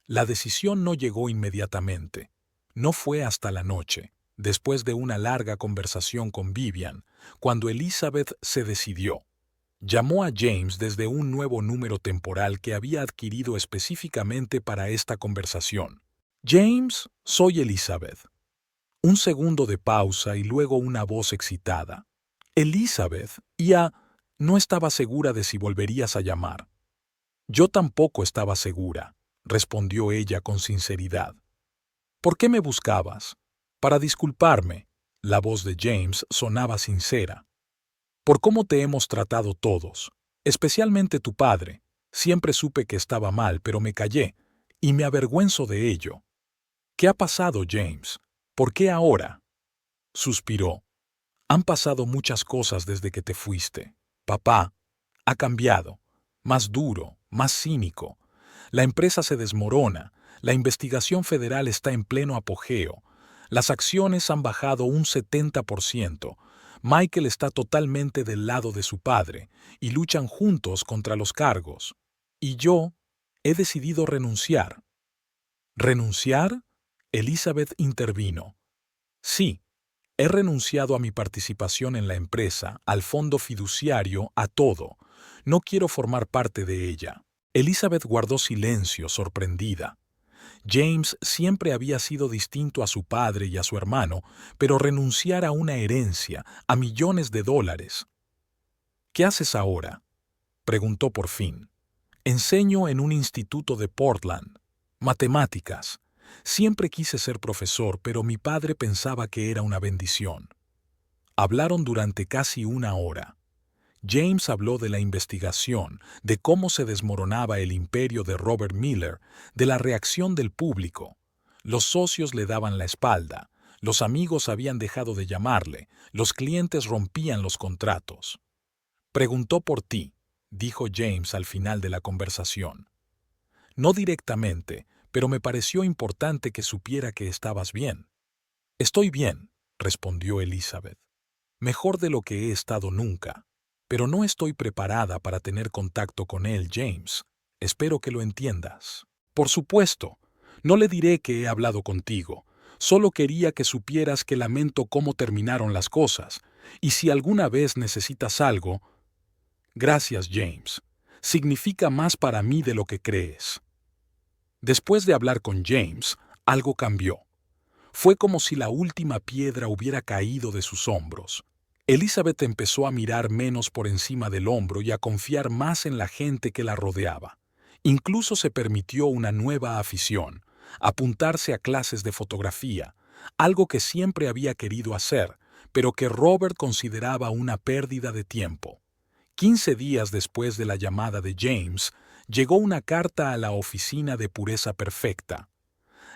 La decisión no llegó inmediatamente. No fue hasta la noche, después de una larga conversación con Vivian, cuando Elizabeth se decidió. Llamó a James desde un nuevo número temporal que había adquirido específicamente para esta conversación. James, soy Elizabeth. Un segundo de pausa y luego una voz excitada. Elizabeth, no estaba segura de si volverías a llamar. Yo tampoco estaba segura, respondió ella con sinceridad. ¿Por qué me buscabas? Para disculparme. La voz de James sonaba sincera. Por cómo te hemos tratado todos, especialmente tu padre. Siempre supe que estaba mal, pero me callé, y me avergüenzo de ello. ¿Qué ha pasado, James? ¿Por qué ahora? Suspiró. Han pasado muchas cosas desde que te fuiste. Papá ha cambiado, más duro, más cínico. La empresa se desmorona, la investigación federal está en pleno apogeo, las acciones han bajado un 70%, Michael está totalmente del lado de su padre y luchan juntos contra los cargos. Y yo he decidido renunciar. ¿Renunciar? Elizabeth intervino. Sí. He renunciado a mi participación en la empresa, al fondo fiduciario, a todo. No quiero formar parte de ella. Elizabeth guardó silencio, sorprendida. James siempre había sido distinto a su padre y a su hermano, pero renunciar a una herencia, a millones de dólares. ¿Qué haces ahora? Preguntó por fin. Enseño en un instituto de Portland. Matemáticas. Siempre quise ser profesor, pero mi padre pensaba que era una bendición. Hablaron durante casi una hora. James habló de la investigación, de cómo se desmoronaba el imperio de Robert Miller, de la reacción del público. Los socios le daban la espalda, los amigos habían dejado de llamarle, los clientes rompían los contratos. Preguntó por ti, dijo James al final de la conversación. No directamente, pero me pareció importante que supiera que estabas bien. Estoy bien, respondió Elizabeth. Mejor de lo que he estado nunca. Pero no estoy preparada para tener contacto con él, James. Espero que lo entiendas. Por supuesto. No le diré que he hablado contigo. Solo quería que supieras que lamento cómo terminaron las cosas. Y si alguna vez necesitas algo... Gracias, James. Significa más para mí de lo que crees. Después de hablar con James, algo cambió. Fue como si la última piedra hubiera caído de sus hombros. Elizabeth empezó a mirar menos por encima del hombro y a confiar más en la gente que la rodeaba. Incluso se permitió una nueva afición, apuntarse a clases de fotografía, algo que siempre había querido hacer, pero que Robert consideraba una pérdida de tiempo. 15 días después de la llamada de James, llegó una carta a la oficina de Pureza Perfecta.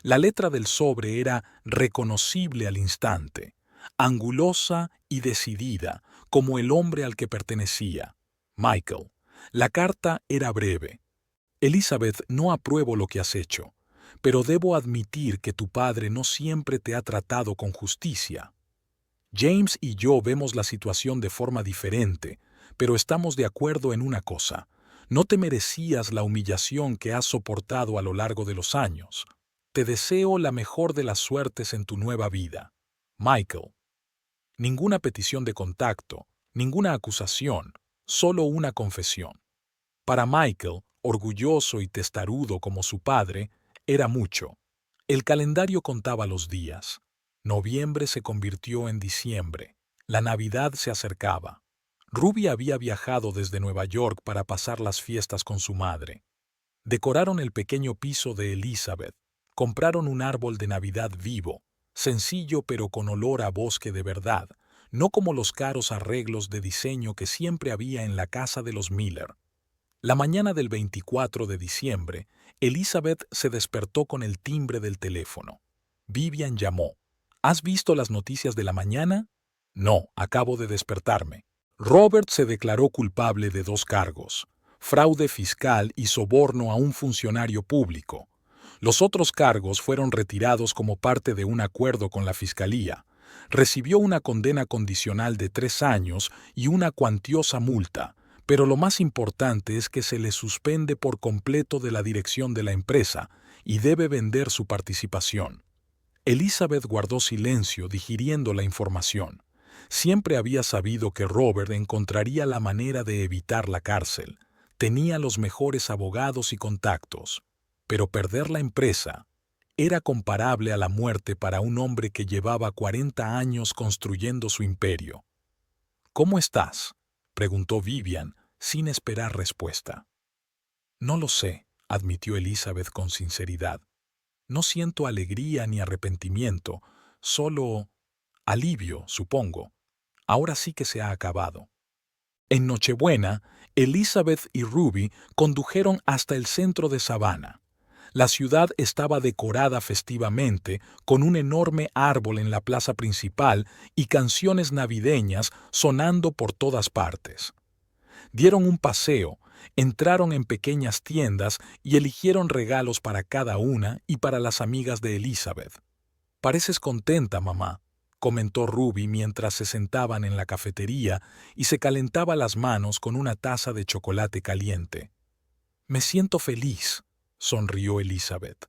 La letra del sobre era reconocible al instante, angulosa y decidida, como el hombre al que pertenecía, Michael. La carta era breve. Elizabeth, no apruebo lo que has hecho. pero debo admitir que tu padre no siempre te ha tratado con justicia. James y yo vemos la situación de forma diferente, pero estamos de acuerdo en una cosa. No te merecías la humillación que has soportado a lo largo de los años. Te deseo la mejor de las suertes en tu nueva vida. Michael. Ninguna petición de contacto, ninguna acusación, solo una confesión. Para Michael, orgulloso y testarudo como su padre, era mucho. El calendario contaba los días. Noviembre se convirtió en diciembre. La Navidad se acercaba. Ruby había viajado desde Nueva York para pasar las fiestas con su madre. Decoraron el pequeño piso de Elizabeth. Compraron un árbol de Navidad vivo, sencillo pero con olor a bosque de verdad, no como los caros arreglos de diseño que siempre había en la casa de los Miller. La mañana del 24 de diciembre, Elizabeth se despertó con el timbre del teléfono. Vivian llamó. ¿Has visto las noticias de la mañana? No, acabo de despertarme. Robert se declaró culpable de 2 cargos: fraude fiscal y soborno a un funcionario público. Los otros cargos fueron retirados como parte de un acuerdo con la fiscalía. Recibió una condena condicional de 3 años y una cuantiosa multa, pero lo más importante es que se le suspende por completo de la dirección de la empresa y debe vender su participación. Elizabeth guardó silencio digiriendo la información. Siempre había sabido que Robert encontraría la manera de evitar la cárcel. Tenía los mejores abogados y contactos. Pero perder la empresa era comparable a la muerte para un hombre que llevaba 40 años construyendo su imperio. ¿Cómo estás?, preguntó Vivian, sin esperar respuesta. No lo sé, admitió Elizabeth con sinceridad. No siento alegría ni arrepentimiento, solo alivio, supongo. Ahora sí que se ha acabado. En Nochebuena, Elizabeth y Ruby condujeron hasta el centro de Savannah. La ciudad estaba decorada festivamente, con un enorme árbol en la plaza principal y canciones navideñas sonando por todas partes. Dieron un paseo, entraron en pequeñas tiendas y eligieron regalos para cada una y para las amigas de Elizabeth. «Pareces contenta, mamá», comentó Ruby mientras se sentaban en la cafetería y se calentaba las manos con una taza de chocolate caliente. «Me siento feliz», sonrió Elizabeth.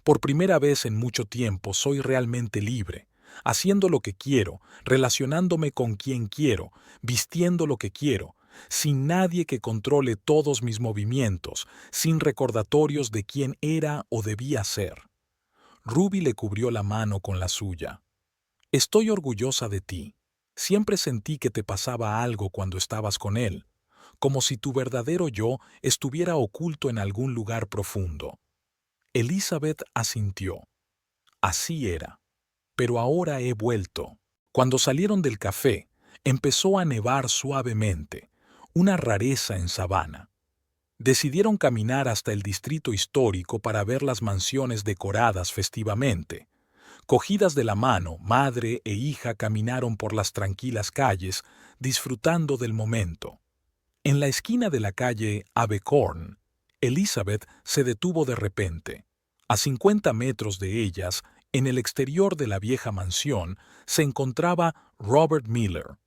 «Por primera vez en mucho tiempo soy realmente libre, haciendo lo que quiero, relacionándome con quien quiero, vistiendo lo que quiero, sin nadie que controle todos mis movimientos, sin recordatorios de quién era o debía ser». Ruby le cubrió la mano con la suya. «Estoy orgullosa de ti. Siempre sentí que te pasaba algo cuando estabas con él, como si tu verdadero yo estuviera oculto en algún lugar profundo». Elizabeth asintió. Así era. Pero ahora he vuelto. Cuando salieron del café, empezó a nevar suavemente, una rareza en Savannah. Decidieron caminar hasta el distrito histórico para ver las mansiones decoradas festivamente. Cogidas de la mano, madre e hija caminaron por las tranquilas calles, disfrutando del momento. En la esquina de la calle Abercorn, Elizabeth se detuvo de repente. A 50 metros de ellas, en el exterior de la vieja mansión, se encontraba Robert Miller.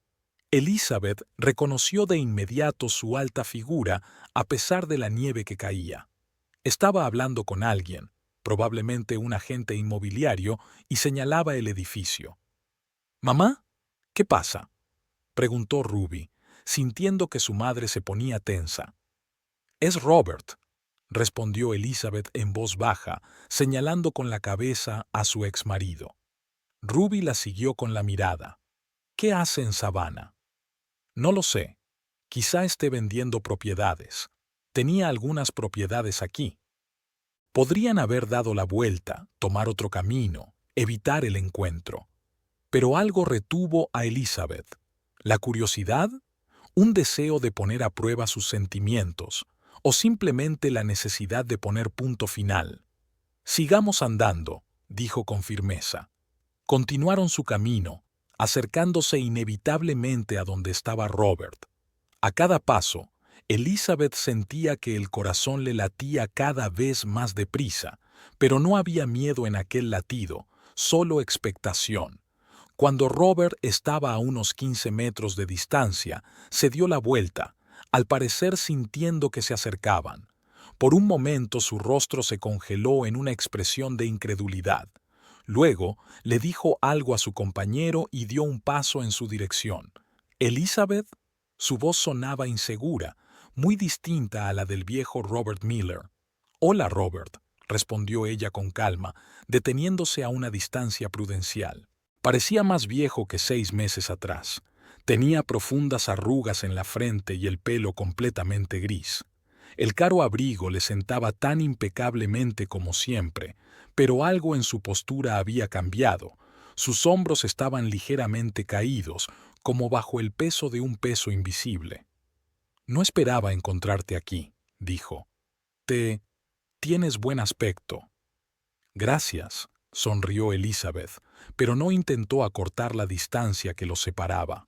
Elizabeth reconoció de inmediato su alta figura a pesar de la nieve que caía. Estaba hablando con alguien, probablemente un agente inmobiliario, y señalaba el edificio. «¿Mamá? ¿Qué pasa?», preguntó Ruby, sintiendo que su madre se ponía tensa. «Es Robert», respondió Elizabeth en voz baja, señalando con la cabeza a su exmarido. Ruby la siguió con la mirada. «¿Qué hace en Savannah?». «No lo sé. Quizá esté vendiendo propiedades. Tenía algunas propiedades aquí». Podrían haber dado la vuelta, tomar otro camino, evitar el encuentro. Pero algo retuvo a Elizabeth. ¿La curiosidad? ¿Un deseo de poner a prueba sus sentimientos? ¿O simplemente la necesidad de poner punto final? «Sigamos andando», dijo con firmeza. Continuaron su camino, acercándose inevitablemente a donde estaba Robert. A cada paso, Elizabeth sentía que el corazón le latía cada vez más deprisa, Pero no había miedo en aquel latido, solo expectación. Cuando Robert estaba a unos 15 metros de distancia, se dio la vuelta, al parecer sintiendo que se acercaban. Por un momento su rostro se congeló en una expresión de incredulidad. Luego le dijo algo a su compañero y dio un paso en su dirección. ¿Elizabeth? Su voz sonaba insegura, muy distinta a la del viejo Robert Miller. «Hola, Robert», respondió ella con calma, deteniéndose a una distancia prudencial. Parecía más viejo que 6 meses atrás. Tenía profundas arrugas en la frente y el pelo completamente gris. El caro abrigo le sentaba tan impecablemente como siempre, pero algo en su postura había cambiado. Sus hombros estaban ligeramente caídos, como bajo el peso de un peso invisible. «No esperaba encontrarte aquí», dijo. «Tienes buen aspecto». «Gracias», sonrió Elizabeth, pero no intentó acortar la distancia que los separaba.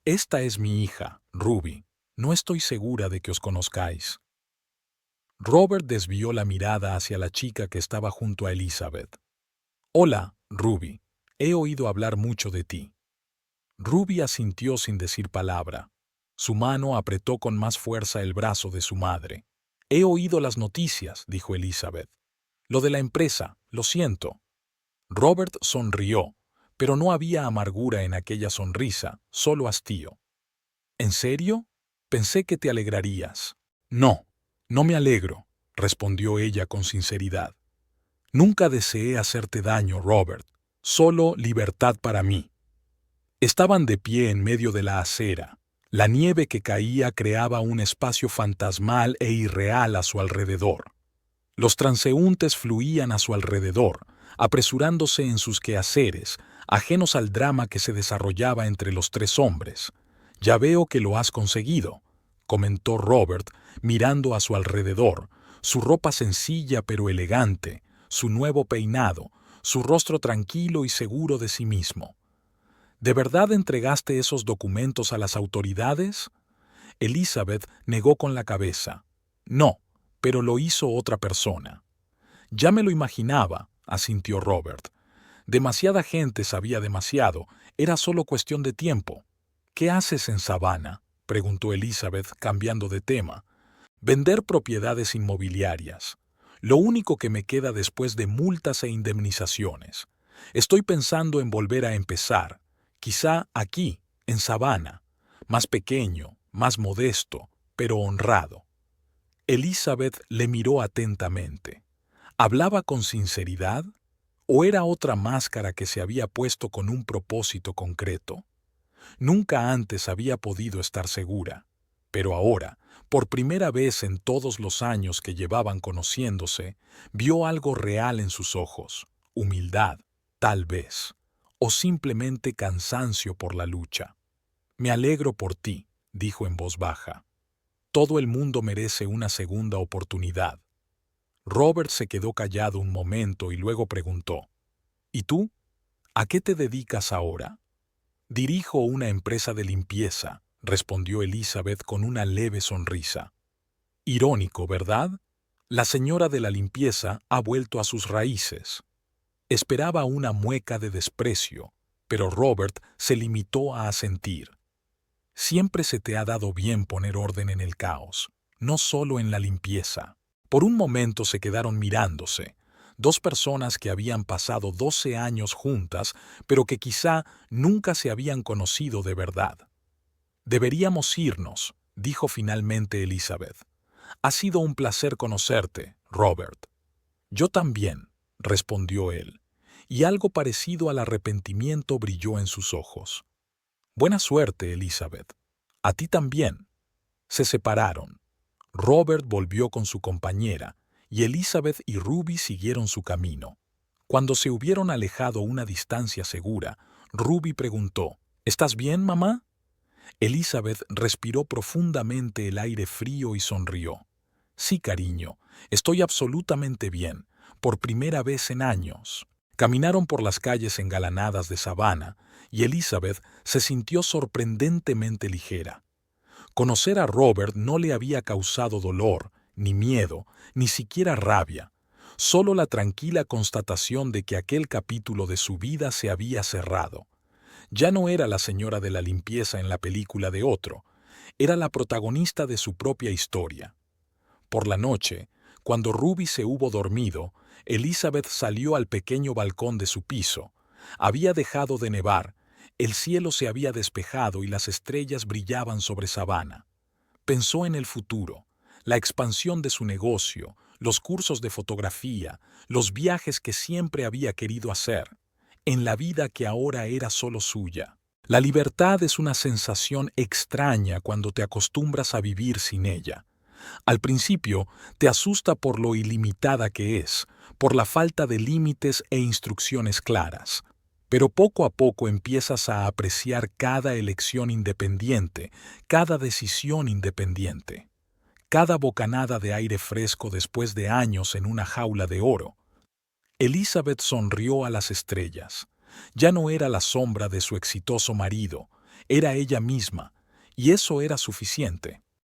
«Esta es mi hija, Ruby. No estoy segura de que os conozcáis». Robert desvió la mirada hacia la chica que estaba junto a Elizabeth. «Hola, Ruby. He oído hablar mucho de ti». Ruby asintió sin decir palabra. Su mano apretó con más fuerza el brazo de su madre. «He oído las noticias», dijo Elizabeth. «Lo de la empresa, lo siento». Robert sonrió, pero no había amargura en aquella sonrisa, solo hastío. «¿En serio? Pensé que te alegrarías». «No, no me alegro», respondió ella con sinceridad. «Nunca deseé hacerte daño, Robert, solo libertad para mí». Estaban de pie en medio de la acera. La nieve que caía creaba un espacio fantasmal e irreal a su alrededor. Los transeúntes fluían a su alrededor, apresurándose en sus quehaceres, ajenos al drama que se desarrollaba entre los 3 hombres. «Ya veo que lo has conseguido», comentó Robert, mirando a su alrededor, su ropa sencilla pero elegante, su nuevo peinado, su rostro tranquilo y seguro de sí mismo. «¿De verdad entregaste esos documentos a las autoridades?» Elizabeth negó con la cabeza. «No, pero lo hizo otra persona». «Ya me lo imaginaba», asintió Robert. «Demasiada gente sabía demasiado, era solo cuestión de tiempo». «¿Qué haces en Savannah?», preguntó Elizabeth, cambiando de tema. «Vender propiedades inmobiliarias. Lo único que me queda después de multas e indemnizaciones. Estoy pensando en volver a empezar, quizá aquí, en Savannah, más pequeño, más modesto, pero honrado». Elizabeth le miró atentamente. ¿Hablaba con sinceridad? ¿O era otra máscara que se había puesto con un propósito concreto? Nunca antes había podido estar segura, pero ahora, por primera vez en todos los años que llevaban conociéndose, vio algo real en sus ojos, humildad, tal vez, o simplemente cansancio por la lucha. «Me alegro por ti», dijo en voz baja. «Todo el mundo merece una segunda oportunidad». Robert se quedó callado un momento y luego preguntó: «¿Y tú? ¿A qué te dedicas ahora?» «Dirijo una empresa de limpieza», respondió Elizabeth con una leve sonrisa. Irónico, ¿verdad? La señora de la limpieza ha vuelto a sus raíces. Esperaba una mueca de desprecio, pero Robert se limitó a asentir. «Siempre se te ha dado bien poner orden en el caos, no solo en la limpieza». Por un momento se quedaron mirándose, 2 personas que habían pasado 12 años juntas, pero que quizá nunca se habían conocido de verdad. «Deberíamos irnos», dijo finalmente Elizabeth. «Ha sido un placer conocerte, Robert». «Yo también», respondió él, y algo parecido al arrepentimiento brilló en sus ojos. «Buena suerte, Elizabeth. A ti también». Se separaron. Robert volvió con su compañera, y Elizabeth y Ruby siguieron su camino. Cuando se hubieron alejado una distancia segura, Ruby preguntó: «¿Estás bien, mamá?» Elizabeth respiró profundamente el aire frío y sonrió. «Sí, cariño, estoy absolutamente bien, por primera vez en años». Caminaron por las calles engalanadas de Savannah, y Elizabeth se sintió sorprendentemente ligera. Conocer a Robert no le había causado dolor, ni miedo, ni siquiera rabia. solo la tranquila constatación de que aquel capítulo de su vida se había cerrado. Ya no era la señora de la limpieza en la película de otro, era la protagonista de su propia historia. Por la noche, cuando Ruby se hubo dormido, Elizabeth salió al pequeño balcón de su piso. Había dejado de nevar, el cielo se había despejado y las estrellas brillaban sobre Savannah. Pensó en el futuro, la expansión de su negocio, los cursos de fotografía, los viajes que siempre había querido hacer, en la vida que ahora era solo suya. La libertad es una sensación extraña cuando te acostumbras a vivir sin ella. Al principio te asusta por lo ilimitada que es, por la falta de límites e instrucciones claras. Pero poco a poco empiezas a apreciar cada elección independiente, cada decisión independiente, cada bocanada de aire fresco después de años en una jaula de oro. Elizabeth sonrió a las estrellas. Ya no era la sombra de su exitoso marido, era ella misma, y eso era suficiente.